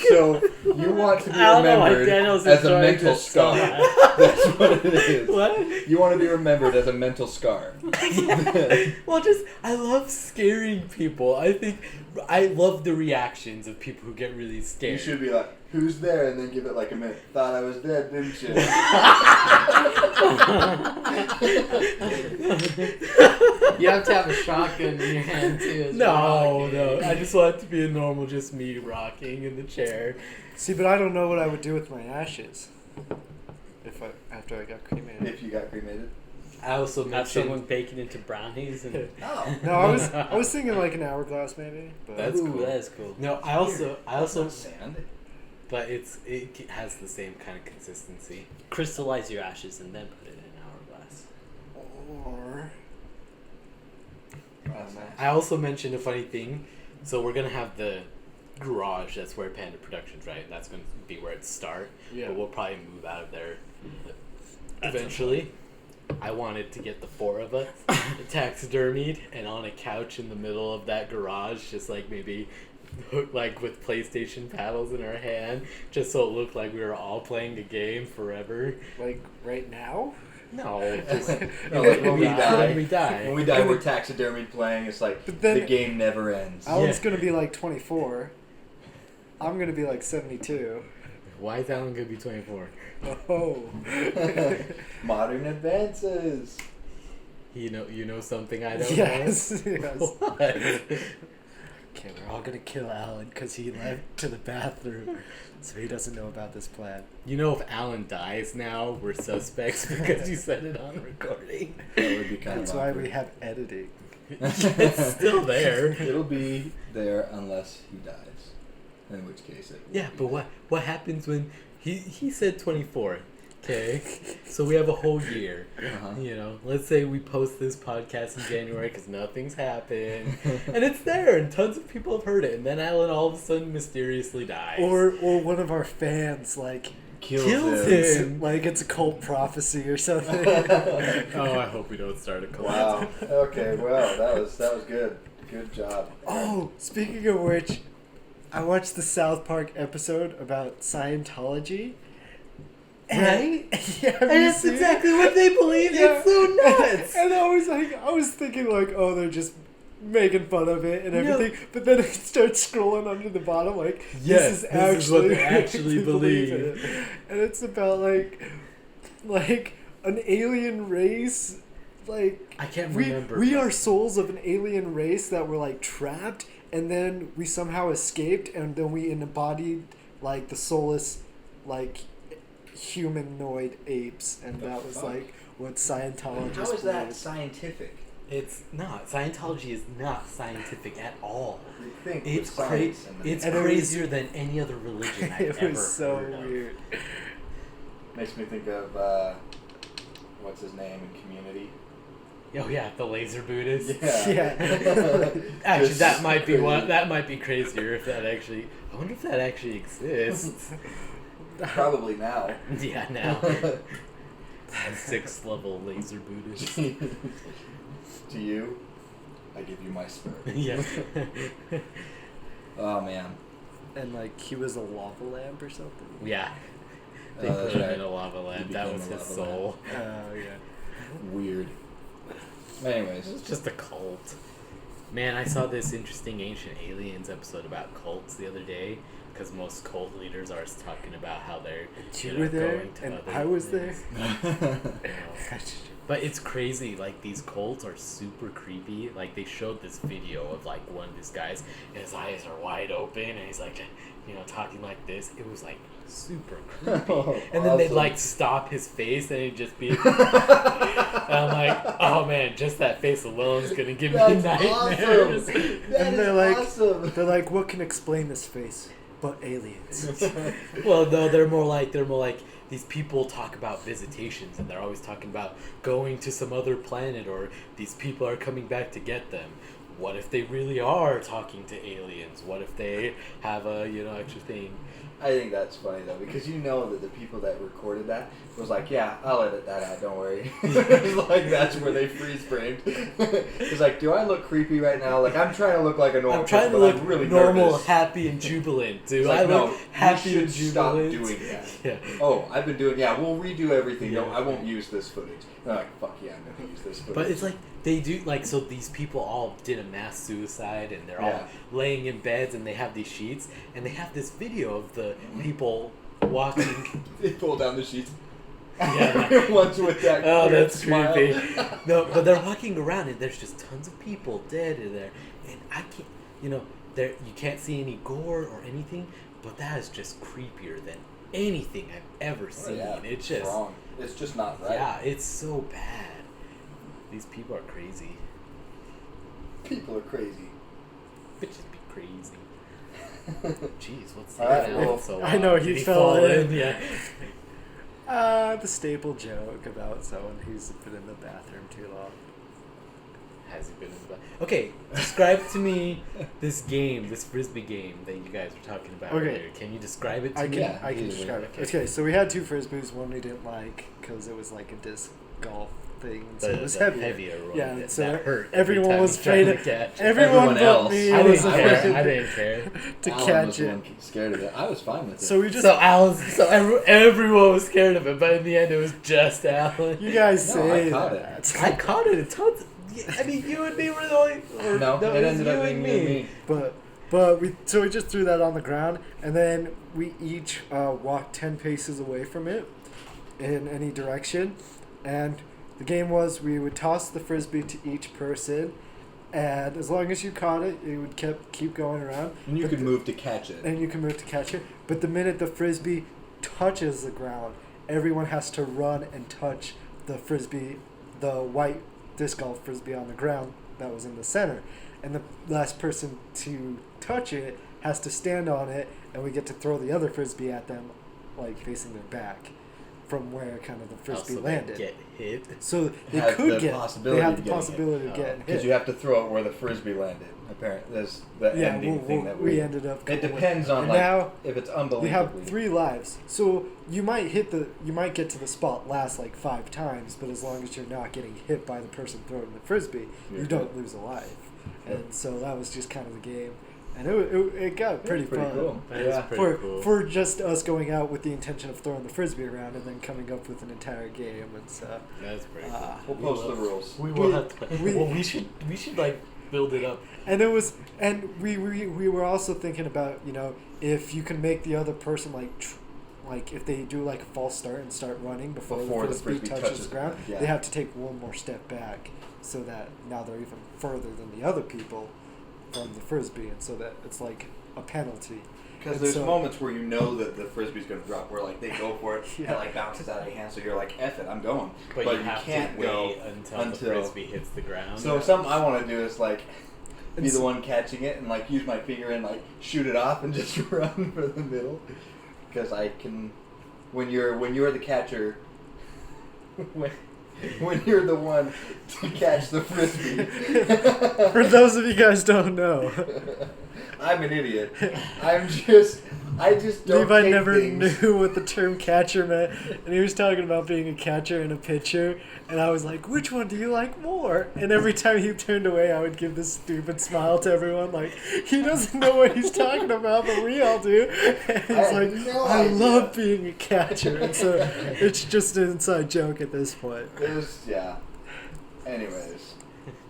So you want to be I don't know why remembered Daniel's as a enjoying mental this so scar. much. That's what it is. What? You want to be remembered as a mental scar. Well, I love scaring people. I love the reactions of people who get really scared. You should be like, who's there? And then give it like a minute. Thought I was dead, didn't you? You have to have a shotgun in your hand too. as you're No. rocking. I just want it to be a normal, just me rocking in the chair. See, but I don't know what I would do with my ashes after I got cremated. If you got cremated. I also Have someone mentioned bake it into brownies and. Oh. No, I was thinking like an hourglass maybe. But That's Ooh, cool. that is cool. no. I also, Sand. but it has the same kind of consistency. Crystallize your ashes and then put it in an hourglass. or I also mentioned a funny thing. So we're gonna have the garage. That's where Panda Productions, right? That's gonna be where it starts. yeah. But we'll probably move out of there eventually. I wanted to get the four of us taxidermied and on a couch in the middle of that garage, just like maybe like with PlayStation paddles in our hand, just so it looked like we were all playing a game forever. Like right now. No, just No, like when we when die. we die. When we die, we're taxidermied playing. It's like But then- the game never ends. Alan's Yeah. gonna be like 24. I'm gonna be like 72. Why is Alan gonna be 24? Oh. Modern advances. You know something I don't Yes. know. Yes. What? Okay, we're all gonna kill Alan because he left to the bathroom, so he doesn't know about this plan. You know, if Alan dies now, we're suspects because you said it on recording. That would be kind That's of why awkward. we have editing. It's still there. It'll be there unless he dies. In which case it will Yeah, be but there. what happens when he said 24? Okay, so we have a whole year. Uh-huh. You know, let's say we post this podcast in January because nothing's happened, and it's there, and tons of people have heard it, and then Alan all of a sudden mysteriously dies. Or one of our fans like kills him. him. like it's a cult prophecy or something. Oh, I hope we don't start a cult. Wow. Okay. Well, that was good. Good job. Oh, speaking of which, I watched the South Park episode about Scientology. Right? Yeah, have And you that's seen it? exactly what they believe. Yeah. It's so nuts. And I was thinking like, oh, they're just making fun of it and No. everything. But then it starts scrolling under the bottom like, Yes, this is what actually they actually they believe. it. And it's about like an alien race. Like I can't we remember. we are souls of an alien race that were like trapped, and then we somehow escaped, and then we embodied like the soulless, like humanoid apes, and The that was fuck? like what Scientologists How is that believe. scientific? It's not. Scientology is not scientific at all. You think It's with science and It's And it was- crazier than any other religion I've It ever was so heard of. weird. makes me think of what's his name in Community. Oh yeah, the laser Buddhist. Yeah. Actually, Just that might be crazy. one. That might be crazier if that actually. I wonder if that actually exists. Probably now. Yeah, now. A 6th level laser Buddhist. To you, I give you my sperm. Yeah. Oh man. And like he was a lava lamp or something. Yeah. They Oh, put that's him right. in a lava lamp. He That became was a his lava soul. Oh yeah. Weird. It Anyways. was just a cult. Man, I saw this interesting Ancient Aliens episode about cults the other day, because most cult leaders are talking about how they're You were there, going to and other I was there. things. You know. But it's crazy, like, these cults are super creepy. Like, they showed this video of, like, one of these guys, and his eyes are wide open, and he's, like, you know, talking like this. It was, like, super creepy. And then they'd, like, stop his face, and it'd just be... and I'm like, oh, man, just that face alone is going to give me nightmares. Awesome. And they're like, awesome. they're like, what can explain this face but aliens? Well, no, they're more like these people talk about visitations, and they're always talking about going to some other planet, or these people are coming back to get them. What if they really are talking to aliens? What if they have a, you know, extra thing? I think that's funny though, because you know that the people that recorded that was like, yeah, I'll edit that out, don't worry. It's like, that's where they freeze framed. It's like, do I look creepy right now? Like, I'm trying to look like a normal I'm trying to person, look I'm really normal, nervous. happy, and jubilant. Do It's I like, look no, happy you and should stop jubilant? doing that. Yeah. Oh, I've been doing, yeah, we'll redo everything. Yeah. No, I won't use this footage. They're like, fuck yeah, I'm going to use this footage. But it's like, they do, like, so these people all did a mass suicide, and they're all Yeah. laying in beds, and they have these sheets, and they have this video of the people walking. They pull down the sheets. Yeah. One's with that Oh, weird that's smile. creepy. No, but they're walking around, and there's just tons of people dead in there, and I can't, you know, there you can't see any gore or anything, but that is just creepier than anything I've ever seen. Yeah, It's just wrong. It's just not right. Yeah, it's so bad. These people are crazy. People are crazy. Bitches be crazy. Jeez, what's All right, that? well, So, I know, did he fell in. Yeah. The staple joke about someone who's been in the bathroom too long. Has he been in the back? Okay, describe to me this game, this frisbee game that you guys were talking about Okay. earlier. Can you describe it to I me? can Yeah, I can easily. describe it. Okay. Okay, so we had two frisbees. One we didn't like because it was like a disc golf thing, so The, it was the heavier. heavier one. Yeah, that, so that hurt. every everyone time was you tried afraid. to catch. Everyone Everyone but else. me I was didn't afraid care. I didn't care. to Alan catch was the it. one scared of it. I was fine with it. So we just Everyone was scared of it, but in the end, it was just Alan. you guys No, I say caught it. that. I caught it a ton. I mean, you and me were the only. Or, no, it was ended you up and being me. But we just threw that on the ground, and then we each walked 10 paces away from it in any direction, and the game was we would toss the frisbee to each person, and as long as you caught it, it would keep going around. And you But could the- move to catch it. And you can move to catch it, but the minute the frisbee touches the ground, everyone has to run and touch the frisbee, the white disc golf frisbee on the ground that was in the center, and the last person to touch it has to stand on it, and we get to throw the other frisbee at them, like facing their back, from where kind of the frisbee Also, landed. Get hit. So they Has could the get. possibility They have of the getting possibility hit. of getting Because hit. you have to throw it where the frisbee landed. Apparently, there's the ending thing that we ended up. It going with. depends on And like now if it's you unbelievably. have 3 lives, so you might get to the spot last like 5 times, but as long as you're not getting hit by the person throwing the frisbee, You're you don't good. lose a life. Yep. And so that was just kind of the game, and it got pretty pretty fun. cool. That is Yeah. pretty cool. For just us going out with the intention of throwing the frisbee around and then coming up with an entire game and stuff. That's pretty cool. Ah. We'll post the rules. We will We- have to. we- Well, we should like build it up. And it was, and we were also thinking about, you know, if you can make the other person like if they do like a false start and start running before the frisbee touches the ground, yeah. they have to take one more step back, so that now they're even further than the other people from the frisbee, and so that it's like a penalty. Because And there's so- moments where you know that the frisbee's going to drop, where like they go for it and Yeah. it like bounces out of your hand, so you're like, "F it, I'm going." But, But you you have can't to go wait until the frisbee hits the ground. So something I want to do is like be It's- the one catching it and like use my finger and like shoot it off and just run for the middle. Because I can, when you're the catcher, when you're the one to catch the frisbee. For those of you guys don't know, I'm an idiot. I just don't Levi take never things. knew what the term catcher meant, and he was talking about being a catcher and a pitcher, and I was like, which one do you like more? And every time he turned away, I would give this stupid smile to everyone, like, he doesn't know what he's talking about, but we all do. And he's I like, had no I idea. love being a catcher, and so it's just an inside joke at this point. It was, yeah. Anyways,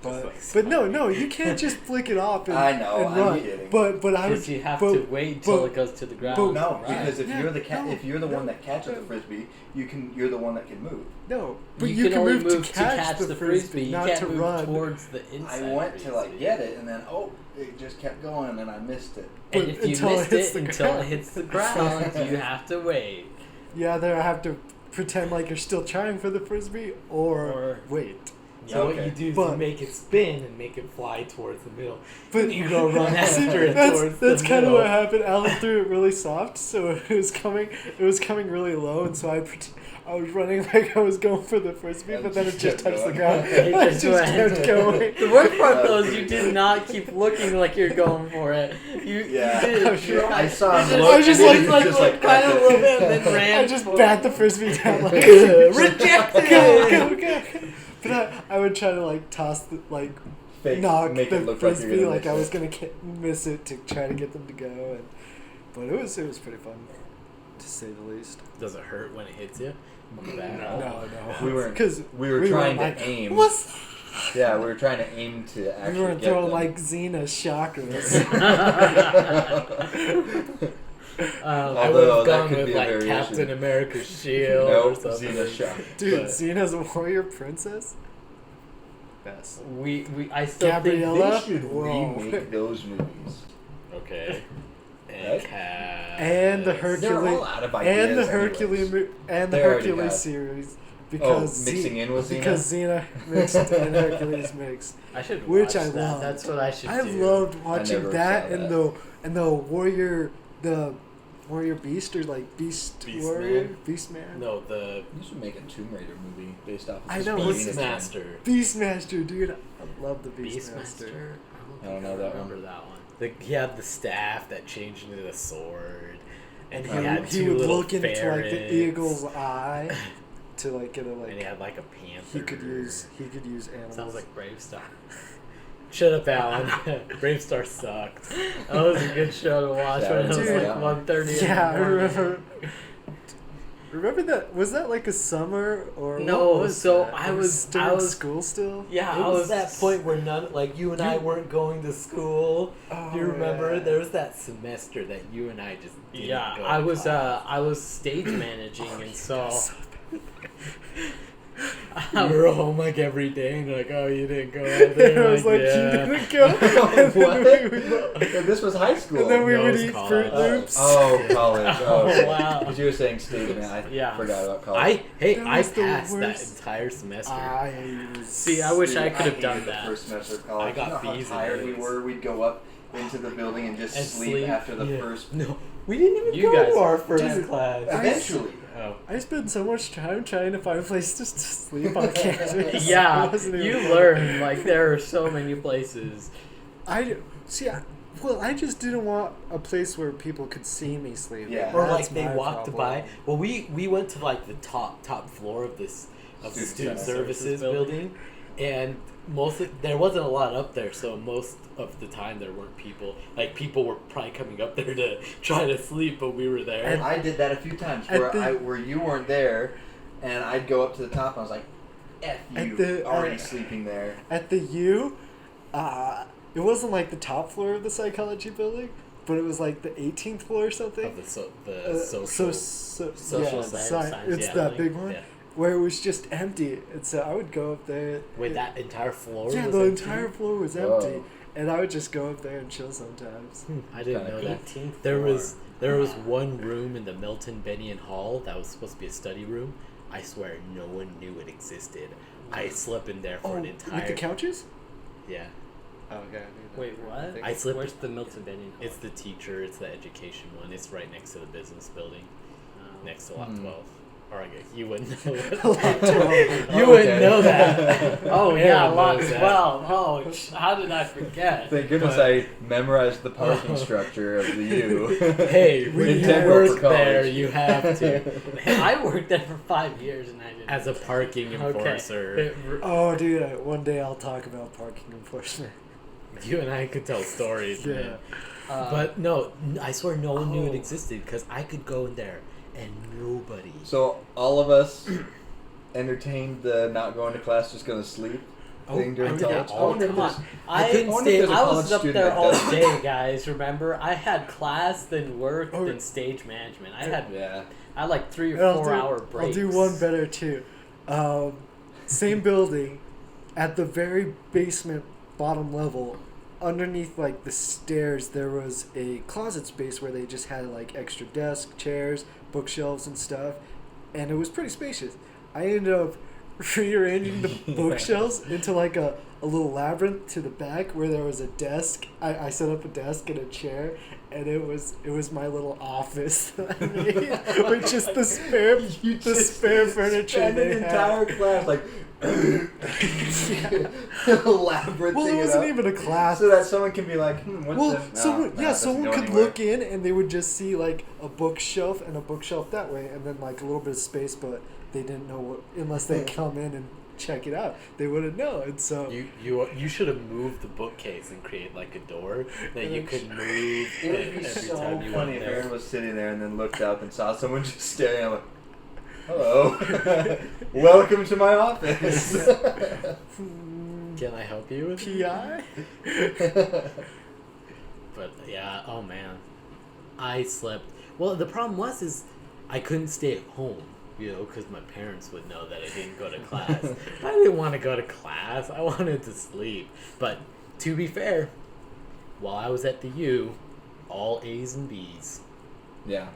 But no, you can't just flick it off. And, I know, and I'm run. kidding. But I would. Because you have but- to wait until but- it goes to the ground. but- No, Right. because if Yeah, you're the no, one that catches no. the frisbee, you're the one that can move. No, but you you can can only move to catch the frisbee, You not can't to move run. towards the inside. I went to like frisbee. get it, and then it just kept going, and I missed it. And But if you until it missed hits it the until ground. it hits the ground, you have to wait. Yeah, there I have to pretend like you're still trying for the frisbee, or wait. So Okay. what you do is But- you make it spin and make it fly towards the middle. But You go run after it towards that's the kind of middle. what happened. Alan threw it really soft, so it was coming really low, and so I was running like I was going for the frisbee, but then it just kept touched the going. ground. It I just just went. kept going. The worst part though is you did not keep looking like you're going for it. You Yeah. did. I'm sure. I saw him You look, I was just and like- he was just like kind of a little bit and then ran. I just for bat it. the frisbee down like Rejected. go. But I would try to like toss the fake, knock make the it look like you're frisbee gonna like I was miss gonna miss it to try to get them to go, but it was pretty fun, to say the least. Does it hurt when it hits you? On the back? No. We weren't- because we were trying to like, aim. What's Yeah, we were trying to aim to we actually weren't get throwing them. like Xena shockers. I would Although have that gone could with be a like variation. Captain America's shield or Nope, something. Xena shot. Dude, But- Xena's a warrior princess. Best. I still Gabriella? They should Whoa. remake those movies. Okay. And Right? Cass. And the They're Hercules all out of ideas. and the Hercules anyways. and the They already Hercules have. series Oh, because mixing in with Xena? because Xena mixed and Hercules mixed. I should Which watch I that. love. That's what I should I do. loved watching never that saw and that. the warrior beast or like beast Beast warrior Man? beast man. No, the You should make a Tomb Raider movie based off of I this know, movie. Beastmaster. Beastmaster, dude. I love the Beastmaster. Beastmaster. I don't know that one. remember that one. He had the staff that changed into the sword, and he He- had He two would little look into like ferrets, the eagle's eye to like get a and he like had like a panther. he could use animals. Sounds like Brave Star. Shut up, Alan. Bravestar sucked. That was a good show to watch when it was Dude. like 1:30. Yeah, I remember. Remember that? Was that like a summer or No, what was so that? I It was- during I was- school still. Yeah, It I was that point where none, like you and I You- weren't going to school. Oh, Do you remember? yeah. There was that semester that you and I just didn't Yeah, go I to was class. I was stage managing, and so You were home like every day, and you're like, "Oh, you didn't go." Out there. I was like, yeah. you didn't go. And What? then we would, And this was high school. and then we No, would it's eat college. Fruit Loops. Oh, college. Oh, Oh, wow. Because you were saying stage, man. I Yeah. forgot about college. That I was the passed that worst. entire semester. See, I wish I Dude, could have hated done the that. first semester of college. I got you know how B's and tired we A's. were? We'd go up into the building and just And sleep after the Yeah. first. No, we didn't even You go guys- to our first Dude, class. Eventually. Oh. I spent so much time trying to find places to sleep on campus. Yeah, It wasn't even you fun. learn like there are so many places. I just didn't want a place where people could see me sleep. Yeah. Or That's like they my walked problem. by. Well, we went to like the top floor of this the Student student services services building. building, and there wasn't a lot up there, so most of the time there weren't people. Like people were probably coming up there to try to sleep, but we were there. And I did that a few times At where the- where you weren't there, and I'd go up to the top and I was like, "F At you, the- already sleeping there." At the U, it wasn't like the top floor of the psychology building, but it was like the 18th floor or something. of the social. social yeah, science, it's yeah. that big one Yeah. where it was just empty, and so I would go up there. Wait, that entire floor. Yeah, was the empty? entire floor was Whoa. empty, and I would just go up there and chill sometimes. I didn't Kinda know that. 18th There floor. was one room in the Milton Bennion Hall that was supposed to be a study room. I swear no one knew it existed. I slept in there for an entire. with the couches? Yeah, Oh, okay. Wait, what? I slept- Where's the Milton Bennion? it's the teacher. It's the education one. It's right next to the business building, next to Lot 12. Or I guess you wouldn't know. Lot 12. You wouldn't know that. Oh Aaron yeah, lot knows that. 12. Oh, how did I forget? Thank goodness But- I memorized the parking structure of the U. Hey, when you Integral for work there, college. you have to. I worked there for 5 years and I didn't. As a parking enforcer. Okay. Oh, dude, one day I'll talk about parking enforcement. You and I could tell stories, Yeah. man. But no, I swear no one knew it Oh. existed because I could go in there and nobody. So all of us entertained the not going to class, just gonna sleep. thing during yeah. college? Oh, wonder if come there's- on. I I couldn't wonder stay. if there's a I college was up student there that all does day, that. Guys. Remember, I had class, then work, Oh. then stage management. I had Yeah. like 3 or And 4 hour breaks. I'll do one better too. Same building, at the very basement, bottom level, underneath like the stairs, there was a closet space where they just had like extra desk, chairs, bookshelves, and stuff, and it was pretty spacious. I ended up rearranging the bookshelves into like a little labyrinth to the back where there was a desk. I set up a desk and a chair, and it was my little office that I made with just the spare furniture. Spend they an had. entire class like labyrinthing Well, it it wasn't up, even a class. so that someone can be like, what's Well, this? someone could look in and they would just see like a bookshelf and a bookshelf that way, and then like a little bit of space, but they didn't know what unless they come in and check it out. They wouldn't know, and so You should have moved the bookcase and create like a door that you could move It would be every so time you funny went if Aaron there. was sitting there and then looked up and saw someone just staring. I'm like, hello, welcome to my office. Can I help you with PI. But yeah, oh man, I slept. Well, the problem is I couldn't stay at home, because my parents would know that I didn't go to class. I didn't want to go to class. I wanted to sleep. But to be fair, while I was at the U, all A's and B's. Yeah.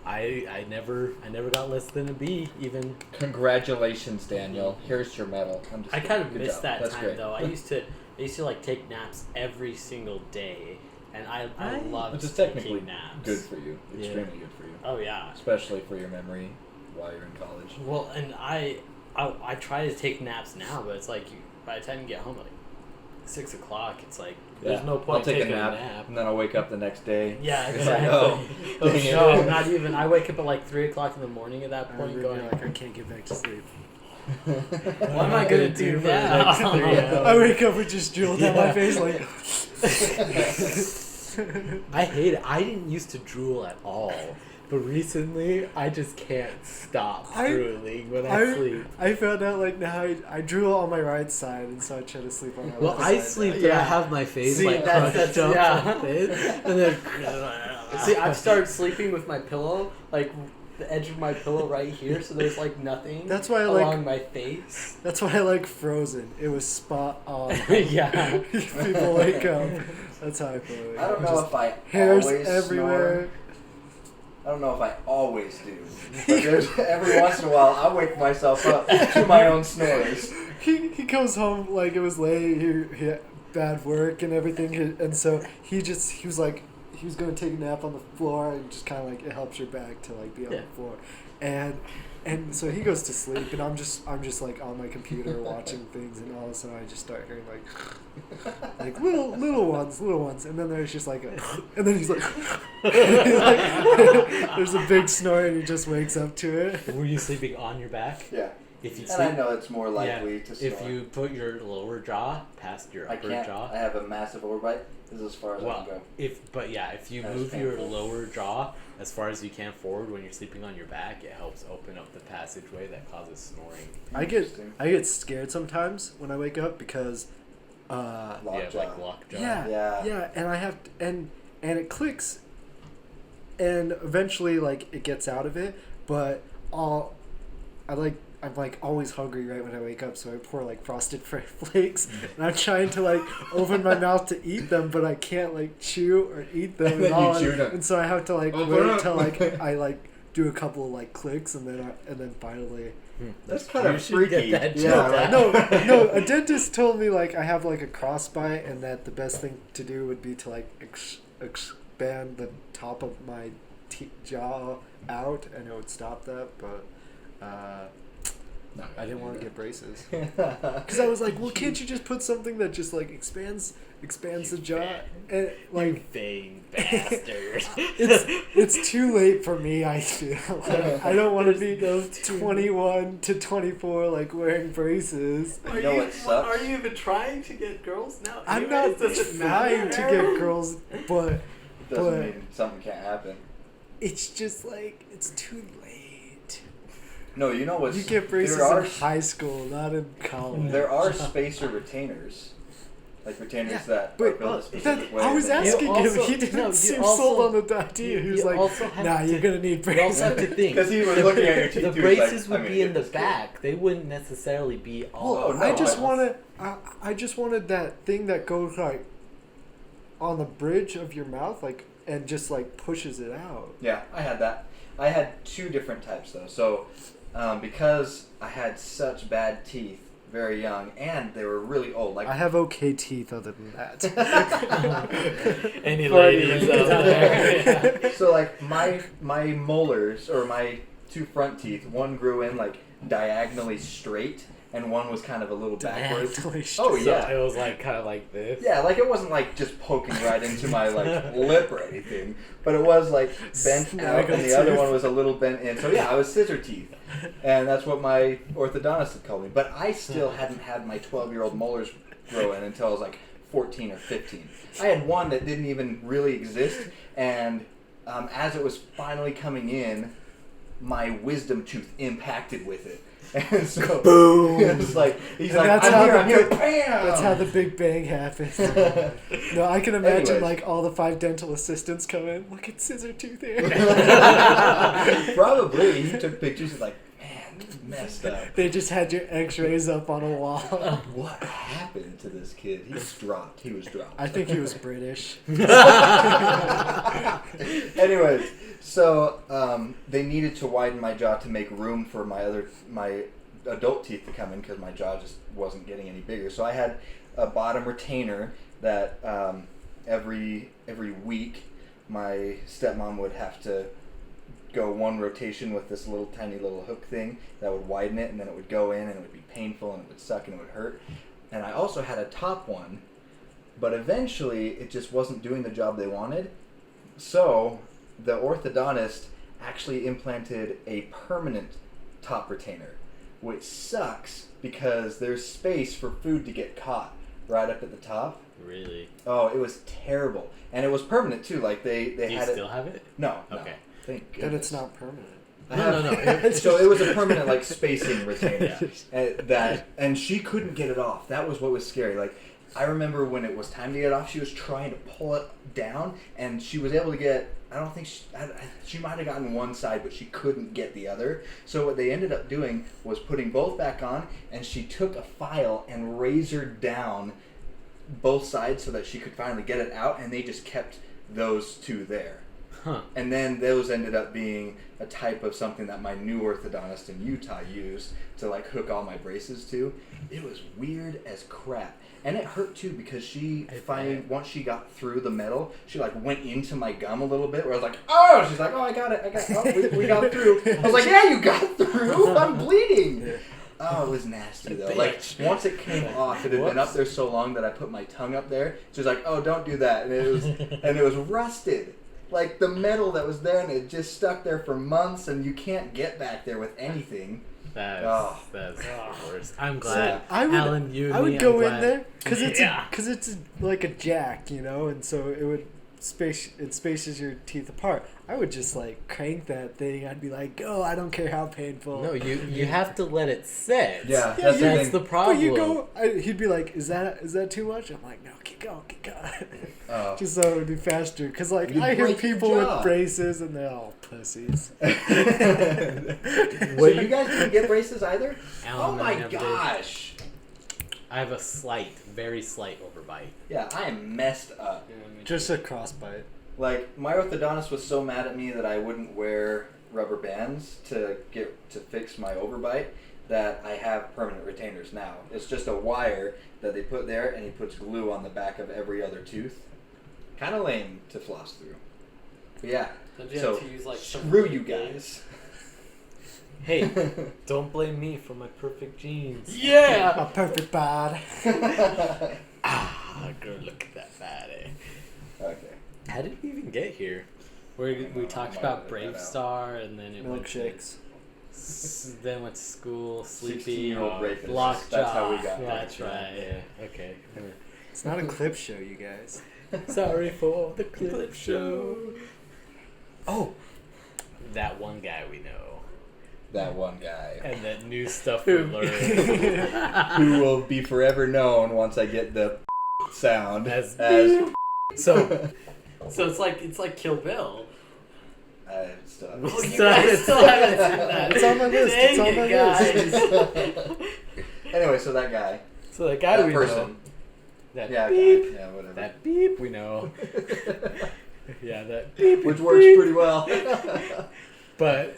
I never got less than a B even. Congratulations, Daniel. Here's your medal. I kind of Good missed job. that That's time great. though. I used to like take naps every single day, and I loved Which is technically taking naps. good for you. Yeah. Extremely good for you. Oh yeah. Especially for your memory while you're in college. Well, and I try to take naps now, but it's like by the time you get home, like 6 o'clock, it's like there's no point I'll take taking a nap, and then I'll wake up the next day. Yeah, It's exactly. like, oh, dang it. No, not even. I wake up at like 3 o'clock in the morning at that I point, would going, be like, I can't get back to sleep. "What am I gonna do for the now?" next 3 hours? I wake up with just drool down my face like. I hate it. I didn't used to drool at all, but recently I just can't stop drooling when I sleep. I found out like now I drool on my right side, and so I try to sleep on my Well, left I side. sleep, but Yeah. I have my face See, like that's- crushed up yeah. like this, and then. See, I've started sleeping with my pillow, like the edge of my pillow right here, so there's like nothing That's why I along like. my face. That's why I like Frozen. It was spot on. Yeah. People wake up. That's how I feel. I don't know if I hairs always everywhere. snore. I don't know if I always do. But there's, every once in a while, I wake myself up to my own snores. He comes home like it was late. He had bad work and everything, and so he was like he was gonna take a nap on the floor, and just kind of like it helps your back to like be on Yeah. the floor, and so he goes to sleep, and I'm just like on my computer watching things, and all of a sudden I just start hearing like little ones, and then there's just like and then he's like, there's a big snore, and he just wakes up to it. Were you sleeping on your back? Yeah. If you And I sleep, know it's more likely to snore. if you put your lower jaw past your I upper can't. jaw. I have a massive overbite. This is as far as I Well, can go. if you That is move your painful. lower jaw as far as you can forward when you're sleeping on your back, it helps open up the passageway that causes snoring. I get Interesting. scared sometimes when I wake up because. Lockjaw. Like lockjaw. Yeah, and I have to, and it clicks, and eventually like it gets out of it, but I'm like always hungry right when I wake up, so I pour like frosted flakes, and I'm trying to like open my mouth to eat them, but I can't like chew or eat them And then at all, you chew them. and so I have to like Open wait up. until like I like do a couple of like clicks, and then finally. That's kind You of should freaky. get that Yeah, checked right. out. No, a dentist told me like I have like a crossbite, and that the best thing to do would be to like expand the top of my jaw out, and it would stop that. But I didn't want to get braces because I was like, well, can't you just put something that just like expands the jaw? And like Vain bastard. it's too late for me. I feel like I don't want to be 21 to 24 like wearing braces. You know what sucks? Are you even trying to get girls now? I'm not Does it trying matter? to get girls, but Doesn't but- mean something can't happen. it's just like it's too late. No, you know what's... You get braces there are, in high school, not in college. There are spacer retainers. Like retainers that are But built a specific way. I was that- asking him. also- He didn't no, you seem also- sold on the idea. He was You like, also have "Nah, to- you're gonna need You also have braces." to think. Because he was looking at your teeth The too, he's like, braces "I'm would gonna be get in the this kid." back. They wouldn't necessarily be all. Oh, no, I just I- wanted, I just wanted that thing that goes like on the bridge of your mouth, like, and just like pushes it out. Yeah, I had that. I had 2 different types though. So, because I had such bad teeth very young, and they were really old. Like I have okay teeth, other than that. Any Party ladies ladies out there? so, like my molars or my 2 front teeth, one grew in like diagonally straight, and one was kind of a little backwards. Diagonally Oh straight. yeah. So it was like kind of like this. Yeah, like it wasn't like just poking right into my like lip or anything, but it was like bent out, and the other one was a little bent in. So yeah, I was scissor teeth, and that's what my orthodontist had called me. But I still hadn't had my 12-year-old molars grow in until I was like 14 or 15. I had one that didn't even really exist, and as it was finally coming in, my wisdom tooth impacted with it. And so, Boom! it's like, he's And like, that's I'm how here, the I'm here, big- bam! That's how the Big Bang happens. No, I can imagine Anyways. like all the 5 dental assistants come in. Look at scissor tooth here. Probably. He took pictures and like, man, this is messed up. They just had your X-rays up on a wall. What happened to this kid? He was dropped. He was dropped. I think he was British. Anyways, so they needed to widen my jaw to make room for my adult teeth to come in because my jaw just wasn't getting any bigger. So I had a bottom retainer that every week my stepmom would have to go one rotation with this little tiny little hook thing that would widen it, and then it would go in and it would be painful and it would suck and it would hurt. And I also had a top one, but eventually it just wasn't doing the job they wanted. So the orthodontist actually implanted a permanent top retainer, which sucks because there's space for food to get caught right up at the top. Really? Oh, it was terrible. And it was permanent too. Like they Do you had still it. have it? No. Okay. Thank goodness. Then it's not permanent. No. So it was a permanent like spacing retainer. Yeah. And she couldn't get it off. That was what was scary. Like I remember when it was time to get it off, she was trying to pull it down, and she was able to get. I don't think she might have gotten one side, but she couldn't get the other. So what they ended up doing was putting both back on, and she took a file and razored down both sides so that she could finally get it out, and they just kept those 2 there. Huh. And then those ended up being a type of something that my new orthodontist in Utah used to like hook all my braces to. It was weird as crap. And it hurt too because she finally, once she got through the metal, she like went into my gum a little bit where I was like, oh, she's like, oh, I got it. Oh, we got through. I was like, yeah, you got through. I'm bleeding. Oh, it was nasty though. Like once it came off, it had been up there so long that I put my tongue up there. She was like, oh, don't do that. And it was rusted. Like the metal that was there, and it just stuck there for months, and you can't get back there with anything. That's the worst. I'm glad. Alan, you and I would me, go I'm in glad. there because Yeah. it's like a jack, you know, and so it spaces your teeth apart. I would just like crank that thing. I'd be like, oh, I don't care how painful. No, you have to let it set. Yeah, Yeah, that's That's the thing. problem. But you go, he'd be like, is that too much? I'm like, no, keep going. Oh. Just so it would be faster. Because like You I hear break your people jaw. with braces and they're all pussies. So you guys didn't get braces either? Alan Oh and I my never did. gosh. I have a very slight overbite. Yeah, I am messed up. Just a crossbite. Like my orthodontist was so mad at me that I wouldn't wear rubber bands to fix my overbite that I have permanent retainers now. It's just a wire that they put there, and he puts glue on the back of every other tooth. Kind of lame to floss through. But yeah. Don't you So have to use like some screw you glue? guys. Hey, don't blame me for my perfect genes. A perfect bod. Ah, girl, look at that body. Okay. How did we even get here? We talked might about edit Brave that out. Star, and then it Milkshakes. Then went to school, sleepy, 16-year-old rapist. lockjaw. That's how we got That's there. right. Yeah. Okay. It's not a clip show, you guys. Sorry for the clip show. Oh, That one guy we know that one guy And that new stuff we learned. who will be forever known once I get the sound As So it's like Kill Bill. I still Oh, haven't you seen guys still haven't seen that. It's on my list. It's on my list. Anyway, so that guy, So that guy that we person, know. That yeah, beep. guy, yeah, whatever, That beep we know. Yeah, that beep. which beep, works beep. pretty well. But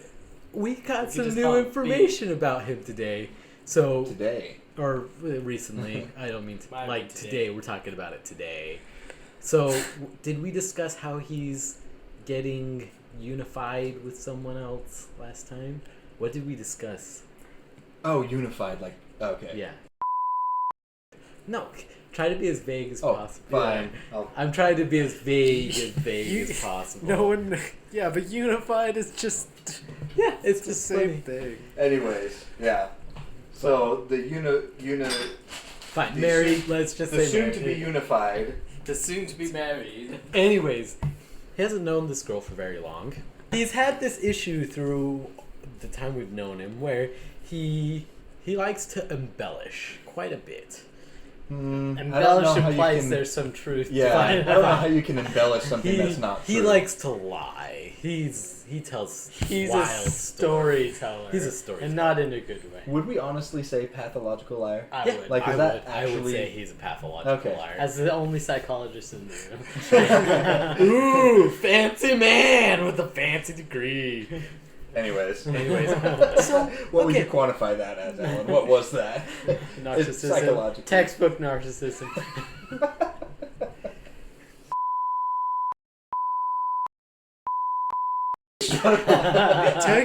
we got You some just new call it information about him today. So Today, or recently. I don't mean to, Might be like today. today. We're talking about it today. So did we discuss how he's getting unified with someone else last time? What did we discuss? oh, unified, like okay, Yeah. No, try to be as vague as oh, possible. fine. I'm trying to be as vague as possible. No one. Yeah, but unified is just Yeah, it's the just same funny. thing. Anyways, yeah. So the Fine, the married. soon- Let's just the say soon to be married. unified. The soon to be married. Anyways, he hasn't known this girl for very long. He's had this issue through the time we've known him where he likes to embellish quite a bit. I don't know Embellish how you implies can- there's some truth. Yeah, to I it. don't know how you can embellish something that's not true. He likes to lie. He tells He's wild a storyteller. He's a storyteller. and not in a good way. Would we honestly say pathological liar? I Yeah, would. Like, is I that would. I would actually- say he's a pathological Okay. liar. As the only psychologist in the room. Ooh, fancy man with a fancy degree. Anyways, So what would okay. you quantify that as, Alan? What was that? It's Narcissism. psychological. Textbook narcissism.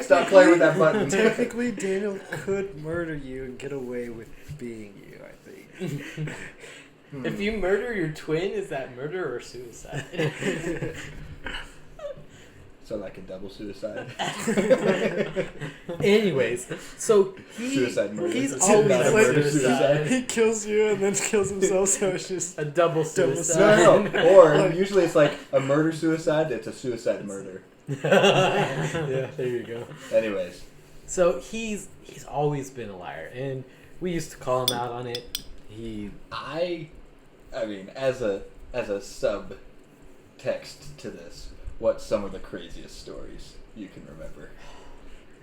Stop playing with that button. Technically, Daniel could murder you and get away with being you. I think. If you murder your twin, is that murder or suicide? So like a double suicide. Anyways, so Suicide murder. he's It's always not a like murder suicide. He kills you and then kills himself, so it's just A double Double suicide. No. Or usually it's like a murder suicide. It's a suicide murder. Yeah, there you go. Anyways, So he's always been a liar, and we used to call him out on it. I mean, as a subtext to this, what's some of the craziest stories you can remember?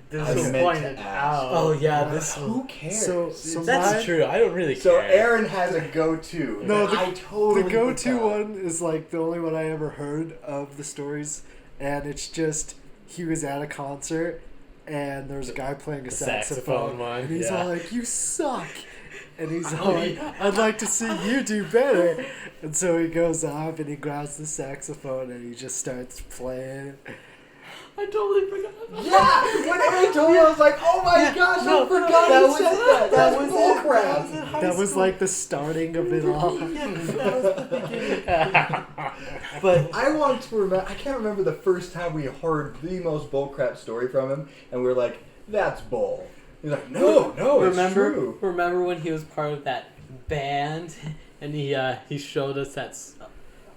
This I is meant to pointed ask. out. Oh yeah, this Who cares? So that's my- true. I don't really So care. Aaron has a go-to. No, that I totally the go-to forgot. one is like the only one I ever heard of the stories, and it's just he was at a concert and there was a guy playing a The saxophone, saxophone one, and he's yeah. all like, "You suck," and he's Oh, all like, yeah. "I'd like to see you do better," and so he goes up and he grabs the saxophone and he just starts playing. I totally forgot. Yeah, when Aaron told me, I was like, "Oh my gosh, no, I forgot that he was said it. that. That's was bullcrap." That was like the starting of it all. But I want to remember. I can't remember the first time we heard the most bullcrap story from him, and we were like, "That's bull." He's like, "No, it's remember, true." remember when he was part of that band and he showed us that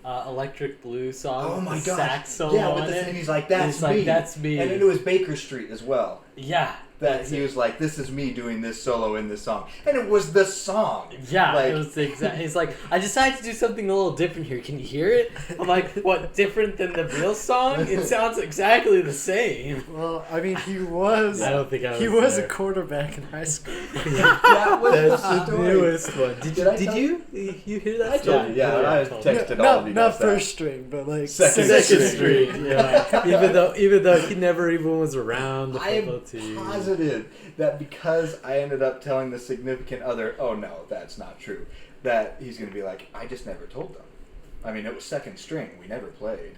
Electric Blue song Oh with my the gosh! sax solo Yeah, on with the it? thing, he's like, "That's He's me." like, "That's me." And then it was Baker Street as well. Yeah. That that's he it. was like, "This is me doing this solo in this song," and it was the song. Yeah, like, it was the exact. He's like, I decided to do something a little different here. Can you hear it? I'm like, what? Different than the real song? It sounds exactly the same. Well, I mean, he was. I don't think I was. He was there. a quarterback in high school. that was That's the the story. newest one. Did I tell you hear that? I told you. Yeah, I texted all of you Not guys. first string, but like Second Second Street. Street, yeah. even though he never even was around the I am football team. positive that because I ended up telling the significant other, "Oh no, that's not true," that he's going to be like, "I just never told them. I mean, it was second string. We never played."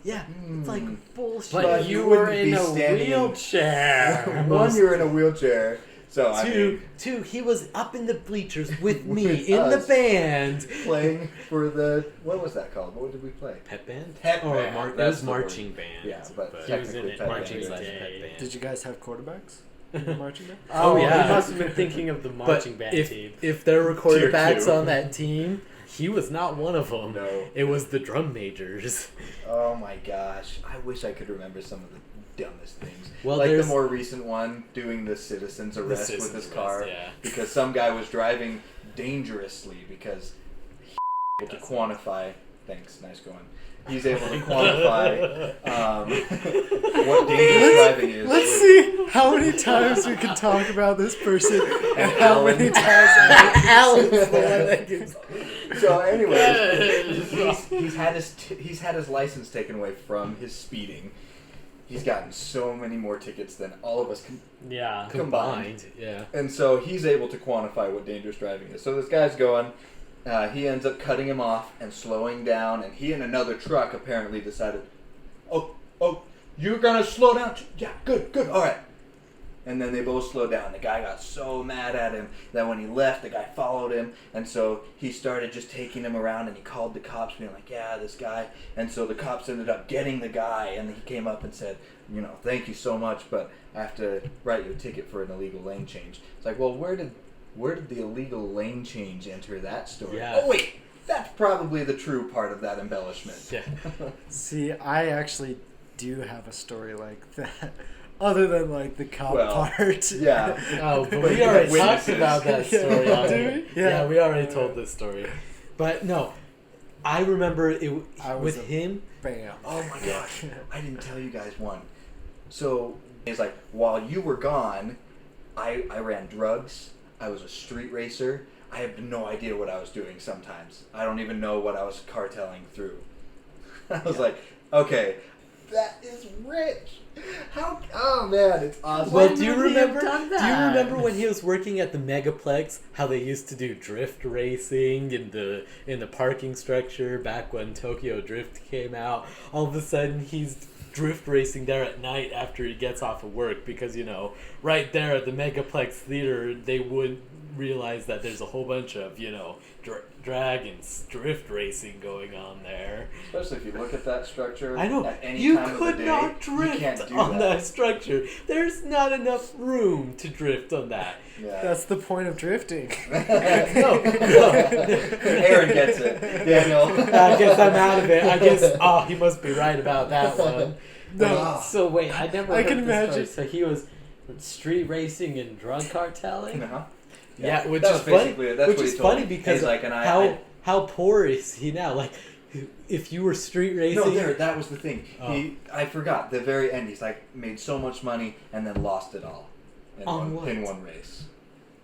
Yeah, it's like Hmm. bullshit. But But you you were wouldn't in be a standing in- wheelchair. One, you're in a wheelchair, so I mean, Two, he was up in the bleachers with me With in the us. band. playing for the what was that called? What did we play? Pep band? Pep Or band, it that's was the word. marching band. Yeah, but He was in technically it, pep marching band. slash day. pep band. Did you guys have quarterbacks in the marching band? Oh, Oh, yeah. He must have been thinking of the marching band if, team. if there were Tier quarterbacks two. on that team, He was not one of them. No. It was the drum majors. Oh my gosh. I wish I could remember some of the dumbest things. Well, like the there's- more recent one, doing the citizen's arrest with citizen's his car. arrest, yeah. Because some guy was driving dangerously because he was able to quantify. Thanks, nice going. He's able to quantify what dangerous driving is. Let's see how many times we can talk about this person and how many times Alan's the one that gets... So, anyways, he's had his license taken away from his speeding. He's gotten so many more tickets than all of us Yeah. combined. Yeah. And so he's able to quantify what dangerous driving is. So this guy's going. He ends up cutting him off and slowing down, and he and another truck apparently decided, oh, you're gonna slow down? Yeah, good, all right. And then they both slowed down. The guy got so mad at him that when he left, the guy followed him, and so he started just taking him around, and he called the cops, being like, yeah, this guy. And so the cops ended up getting the guy, and he came up and said, thank you so much, but I have to write you a ticket for an illegal lane change. It's like, well, where did the illegal lane change enter that story? Yeah. Oh, wait, that's probably the true part of that embellishment. Yeah. See, I actually do have a story like that. Other than like the cop Well, part. Yeah. Oh, but But we you already had talked witnesses. about that story. Yeah. on Do here. we? Yeah, we already told this story. But no, I remember it I was with a- him. Bam. Oh my gosh, I didn't tell you guys one. So it's like, while you were gone, I ran drugs. I was a street racer. I have no idea what I was doing sometimes. I don't even know what I was cartelling through. I was like, okay, that is rich. How? Oh man, it's awesome. Well, When do you would he have remember? done Do you that? remember when he was working at the Megaplex? How they used to do drift racing in the parking structure back when Tokyo Drift came out. All of a sudden, he's drift racing there at night after he gets off of work because right there at the Megaplex theater, they would realize that there's a whole bunch of drag and drift racing going on there. Especially if you look at that structure. I know. At any You time could of the day, not you drift can't do on that structure. There's not enough room to drift on that. Yeah. That's the point of drifting. No. Aaron gets it. Daniel. I guess I'm out of it. I guess, he must be right about that one. No. So wait, I never I heard can this story. imagine. So he was street racing and drug cartelling? Uh-huh. Yeah, which That is was basically funny. it. That's Which what he is told funny me. because He's like, and I how poor is he now? Like, if you were street racing, that was the thing. Oh. I forgot the very end. He's like made so much money and then lost it all On what? in one race.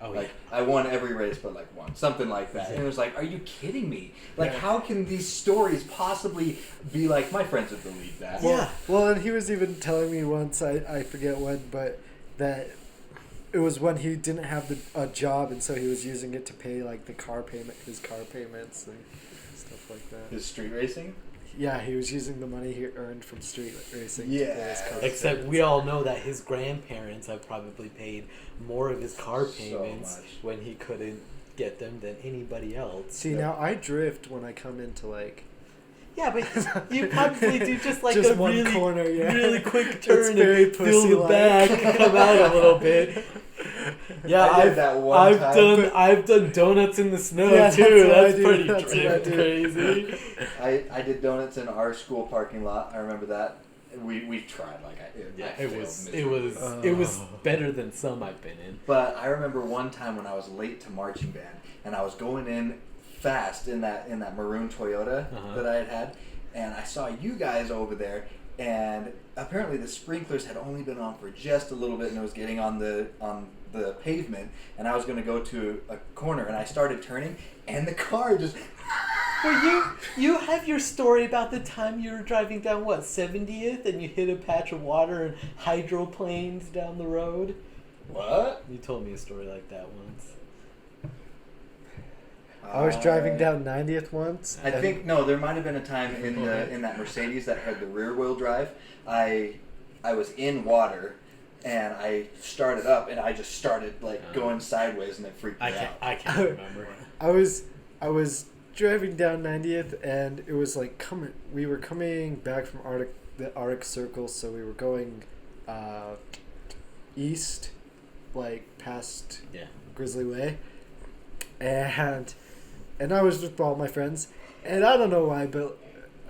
oh Like yeah. I won every race but like one, something like that. Yeah. And it was like, are you kidding me? Like, Yeah. how can these stories possibly be like? My friends would believe that. Yeah. Well, and he was even telling me once, I forget when, but that it was when he didn't have a job, and so he was using it to pay like his car payments and stuff like that. His street racing. Yeah, he was using the money he earned from street racing to Yeah. pay his car Except payments. we all know that his grandparents have probably paid more of his car So payments much. when he couldn't get them than anybody else. See, now I drift when I come into like Yeah, but you probably do just like just a one really, corner, yeah. really quick It's turn very and fill the pussy-like. back and come out a little bit. Yeah, I did that one time. I've done donuts in the snow Yeah, too. that's what I That's do. pretty That's what I drift do. crazy. I did donuts in our school parking lot. I remember that. We tried I It failed was miserably. better than some I've been in. But I remember one time when I was late to marching band and I was going in fast in that maroon Toyota Uh-huh. that I had, and I saw you guys over there, and apparently the sprinklers had only been on for just a little bit, and it was getting on the pavement, and I was going to go to a corner, and I started turning, and the car just. Well, you have your story about the time you were driving down 70th and you hit a patch of water and hydroplanes down the road. What? You told me a story like that once. I was driving down 90th once. I think no. There might have been a time in that Mercedes that had the rear wheel drive. I was in water, and I started up, and I just started going sideways, and it freaked me out. I can't remember. I was driving down 90th, and it was like we were coming back from the Arctic Circle, so we were going east, like past Yeah. Grizzly Way, and and I was with all my friends, and I don't know why, but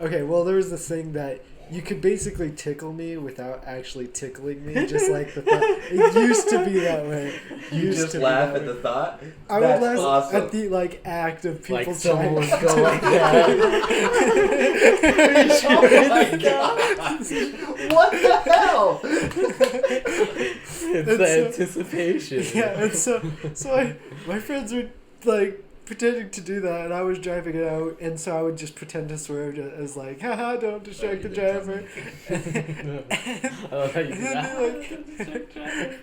okay, well, there was this thing that you could basically tickle me without actually tickling me, just like the thought. It used to be that way. You just laugh at the thought? I would That's laugh awesome. at the act of people Like someone would trying go like that. Oh my god! What the hell? It's And the so- anticipation. Yeah, and so my friends would like pretending to do that, and I was driving it out, and so I would just pretend to swerve as like, haha, don't distract the driver. I love how you do And then that.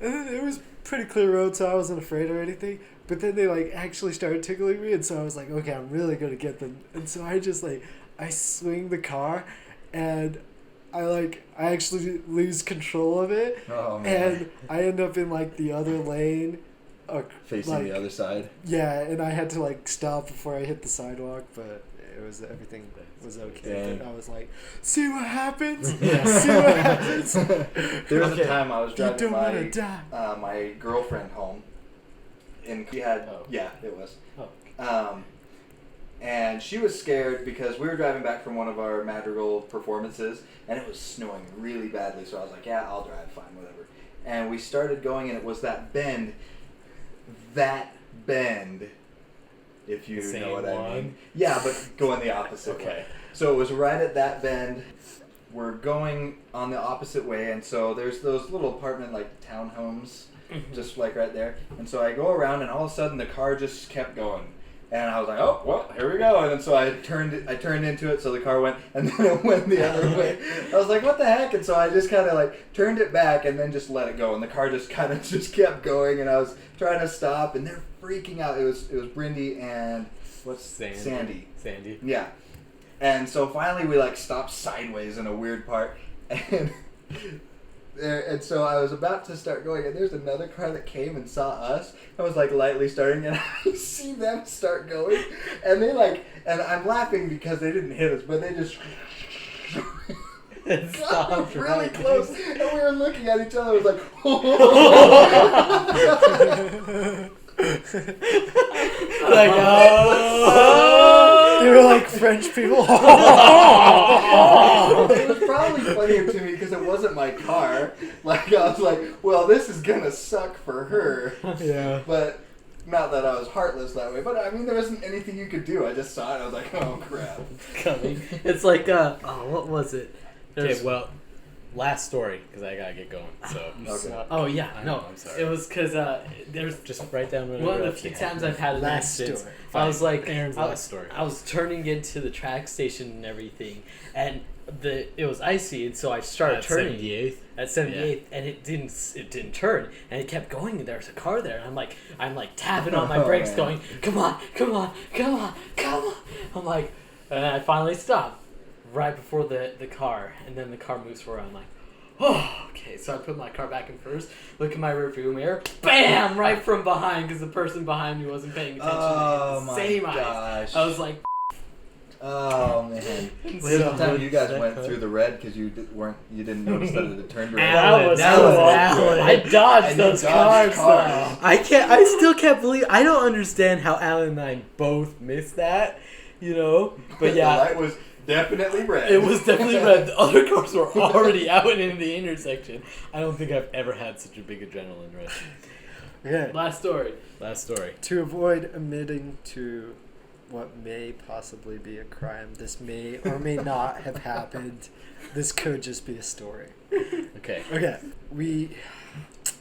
and then it was pretty clear road, so I wasn't afraid or anything. But then they like actually started tickling me, and so I was like, okay, I'm really gonna get them. And so I just like I swing the car, and I actually lose control of it, Oh man. and I end up in like the other lane. Facing like, the other side. Yeah, and I had to like stop before I hit the sidewalk, but everything was okay. Dang. I was like, see what happens? Yeah. See what happens? There was a time I was You driving don't want to my die. my girlfriend home, and we had Oh. yeah, it was. Oh. And she was scared because we were driving back from one of our Madrigal performances, and it was snowing really badly. So I was like, yeah, I'll drive, fine, whatever. And we started going, and it was that bend. If you Same know what I one? mean. Yeah, but going the opposite way. Okay. So it was right at that bend. We're going on the opposite way, and so there's those little apartment like townhomes, just like right there. And so I go around, and all of a sudden the car just kept going, and I was like, "Oh, well, here we go." And then so I turned into it, so the car went, and then it went the other way. I was like, "What the heck?" And so I just kind of like turned it back, and then just let it go, and the car just kind of just kept going, and I was trying to stop, and they're freaking out. It was Brindy and what's Sandy. Sandy. Yeah. And so finally we like stopped sideways in a weird part, and and so I was about to start going, and there's another car that came and saw us. I was like lightly starting, and I see them start going, and they like, and I'm laughing because they didn't hit us, but they just It got stopped really right. close, and we were looking at each other. It was like, Like, oh. They were like French people. It was probably funnier to me because it wasn't my car. Like I was like, well, this is gonna suck for her. Yeah. But not that I was heartless that way. But I mean, there wasn't anything you could do. I just saw it. I was like, oh crap. Coming. It's like what was it? Okay, well, last story because I gotta get going. So. Okay. Oh yeah, I no, know, I'm sorry. It was because there's Just write down whatever one of the else few you times have. I've had an Last accident. story. I was like, Aaron's I, last story. I was turning into the track station and everything, and it was icy, and so I started At turning 78th? at 78th, and it didn't turn, and it kept going, and there was a car there, and I'm like tapping on my Oh, brakes, man. going, come on, come on, come on, come on. I'm like, and I finally stopped right before the car, and then the car moves forward. I'm like, oh, okay. So I put my car back in first, look at my rearview mirror, bam, right from behind, because the person behind me wasn't paying attention. Oh my Same eyes. gosh. I was like, Oh man. Here's the time you guys went through the red because you didn't notice that it had turned red. Alan, that was Alan. I dodged And you those dodged cars. cars. I still can't believe. I don't understand how Alan and I both missed that. You know, but The yeah. light was definitely red. It was definitely red. The other cars were already out in the intersection. I don't think I've ever had such a big adrenaline rush. Okay. Last story. Last story. To avoid admitting to what may possibly be a crime, this may or may not have happened. This could just be a story. Okay. Okay.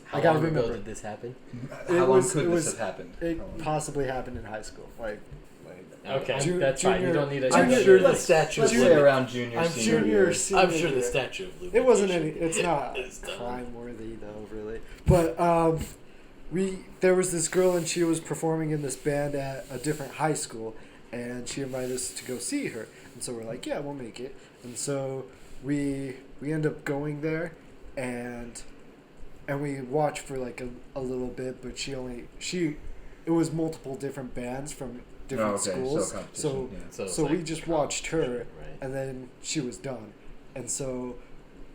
How I gotta long ago remember. did this happen? How It long was- could it this was- have happened? It How long? possibly happened in high school. Like Okay, Ju- that's fine. You junior- don't need a. junior- I'm sure the let's- statute. Let's of say limit- around junior, I'm senior junior, year. senior. I'm sure the year. statute of limitation. It wasn't any. It's not is done. crime worthy though, really. But there was this girl and she was performing in this band at a different high school, and she invited us to go see her. And so we're like, yeah, we'll make it. And so we end up going there, and we watched for like a little bit. But it was multiple different bands from different okay, schools. so competition, So yeah. So, it's so we like just watched her, right? and then she was done. And so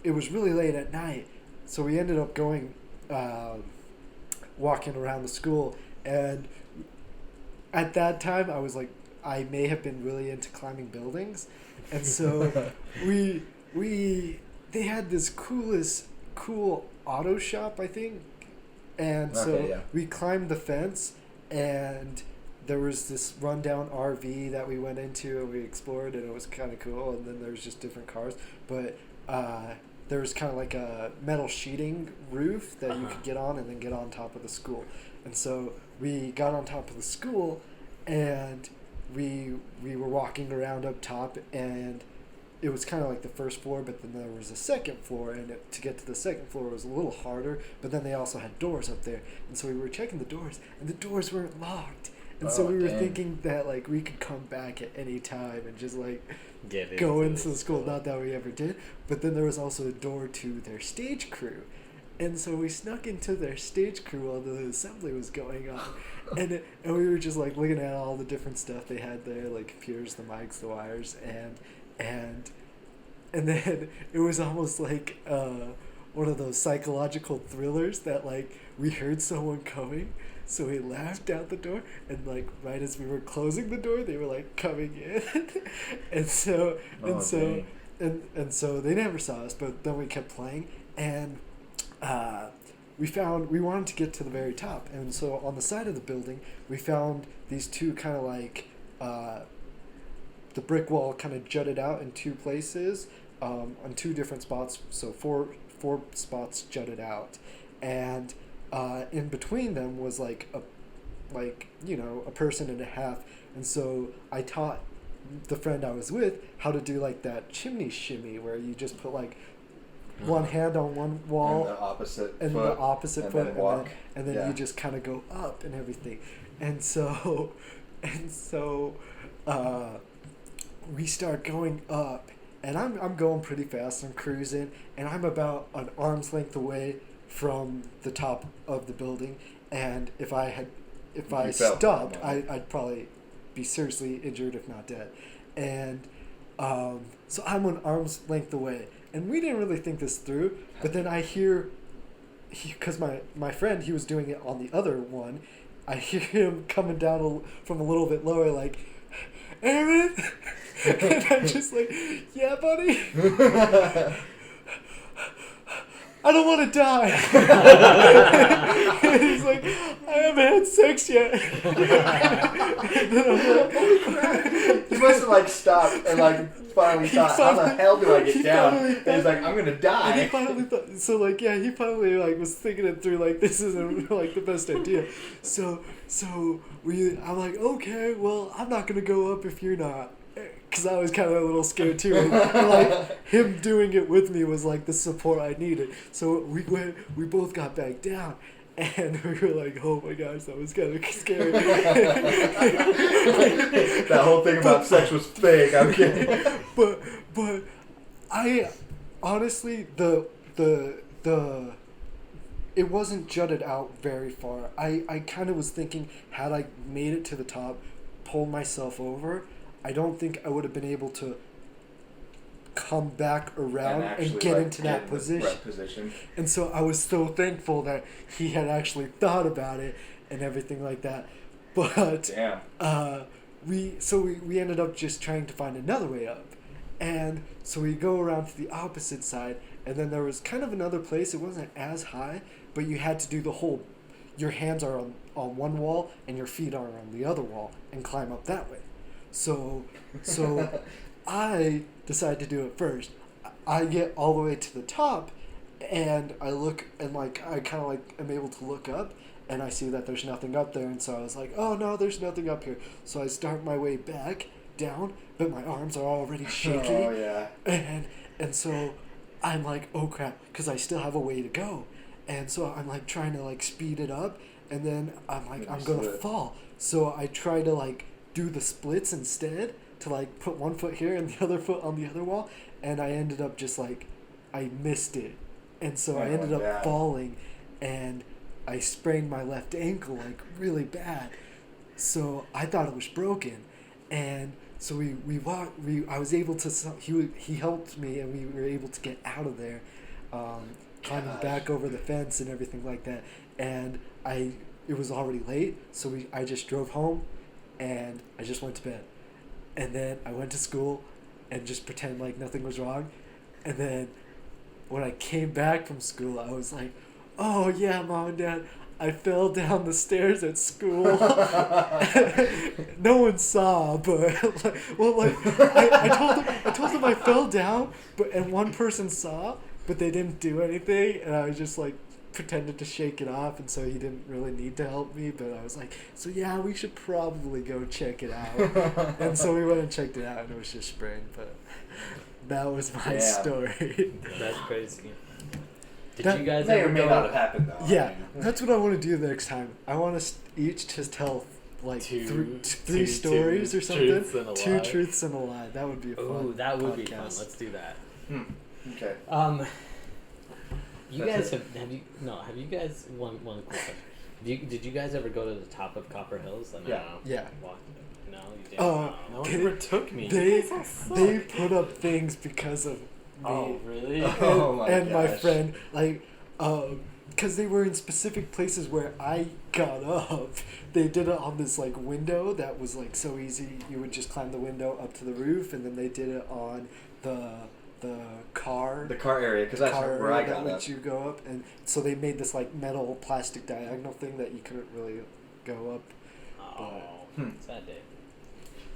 it was really late at night, so we ended up going walking around the school, and at that time I was like, I may have been really into climbing buildings, and so they had this cool auto shop, I think, and so we climbed the fence, and there was this rundown RV that we went into and we explored, and it was kind of cool. And then there was just different cars, but there was kind of like a metal sheeting roof that you could get on and then get on top of the school. And so we got on top of the school, and we were walking around up top, and it was kind of like the first floor, but then there was a second floor, and to get to the second floor was a little harder, but then they also had doors up there. And so we were checking the doors, and the doors weren't locked. And so we were thinking that like we could come back at any time and just like go into the school. Not that we ever did, but then there was also a door to their stage crew, and so we snuck into their stage crew while the assembly was going on, and we were just like looking at all the different stuff they had there, like computers, the mics, the wires, and then it was almost like one of those psychological thrillers that like we heard someone coming. So we laughed out the door, and like right as we were closing the door, they were like coming in, and so they never saw us. But then we kept playing, and we wanted to get to the very top, and so on the side of the building we found these two kind of like the brick wall kind of jutted out in two places, on two different spots. So four spots jutted out, and in between them was like a person and a half, and so I taught the friend I was with how to do like that chimney shimmy where you just put like one hand on one wall and the opposite foot walk. and then you just kind of go up and everything, and so we start going up, and I'm going pretty fast. I'm cruising, and I'm about an arm's length away from the top of the building, and if I stopped, I'd probably be seriously injured, if not dead. And so I'm an arm's length away, and we didn't really think this through. But then I hear, because my friend, he was doing it on the other one, I hear him coming down from a little bit lower, like, Aaron, and I'm just like, yeah, buddy. I don't want to die. And he's like, I haven't had sex yet. And then I'm like, he must have like stopped and like finally thought, how the hell do I get down? And he's like, I'm gonna die. And he finally thought, so like, yeah, he finally like was thinking it through, like this isn't like the best idea. So I'm like, okay, well, I'm not gonna go up if you're not. Because I was kind of a little scared too. And, like, him doing it with me was like the support I needed. So we both got back down, and we were like, oh my gosh, that was kind of scary. That whole thing about sex was fake. I'm kidding. But I honestly it wasn't jutted out very far. I kind of was thinking, had I made it to the top, pulled myself over, I don't think I would have been able to come back around and get into that position. And so I was so thankful that he had actually thought about it and everything like that. But we ended up just trying to find another way up. And so we go around to the opposite side, and then there was kind of another place. It wasn't as high, but you had to do the whole, your hands are on one wall and your feet are on the other wall, and climb up that way. So I decided to do it first. I get all the way to the top, and I look, and like I kind of like am able to look up, and I see that there's nothing up there, and so I was like, oh no, there's nothing up here. So I start my way back down, but my arms are already shaking. Oh yeah. And so I'm like, oh crap, because I still have a way to go, and so I'm like trying to like speed it up, and then I'm like, I'm gonna fall. So I try to like do the splits instead, to like put one foot here and the other foot on the other wall, and I ended up just like, I missed it, and so I ended up falling, and I sprained my left ankle like really bad. So I thought it was broken, and so I was able to, he helped me, and we were able to get out of there, climbing back over the fence and everything like that, and it was already late, so I just drove home. and I just went to bed. And then I went to school and just pretend like nothing was wrong. And then when I came back from school, I was like, oh yeah, Mom and Dad, I fell down the stairs at school. No one saw, but I told them I fell down, and one person saw, but they didn't do anything, and I was just like pretended to shake it off, and so he didn't really need to help me, but I was like, so yeah, we should probably go check it out. And so we went and checked it out, and it was just sprained, but that was my story. That's crazy. Did That you guys may ever or may go? not have happened though. Yeah, I mean, that's what I want to do next time. I want us each to tell like Two three stories or something. truths and a Two lie. truths and a lie. That would be a fun. Ooh, that would be podcast. fun. Let's do that. Okay. You That's guys have you guys one quick question. Did you guys ever go to the top of Copper Hills? And, Yeah. Yeah. Walk, no, you didn't. Oh, No one They- ever took me. They You guys all suck. they put up things because of me. Oh, really? Oh my and my gosh. friend, like, because they were in specific places where I got up. They did it on this like window that was like so easy. You would just climb the window up to the roof, and then they did it on the car. The car area, because that's car where I area got that up. lets you go up, and so they made this like metal plastic diagonal thing that you couldn't really go up. Oh, sad day.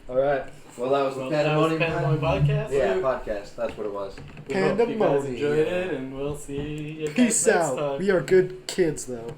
All right. Well, that was the Well, that was Pandemonium Pandemonium Podcast. Yeah, podcast. That's what it was. We hope you guys Pandemonium. enjoyed it, and we'll see you guys Peace next out. time. We are good kids, though.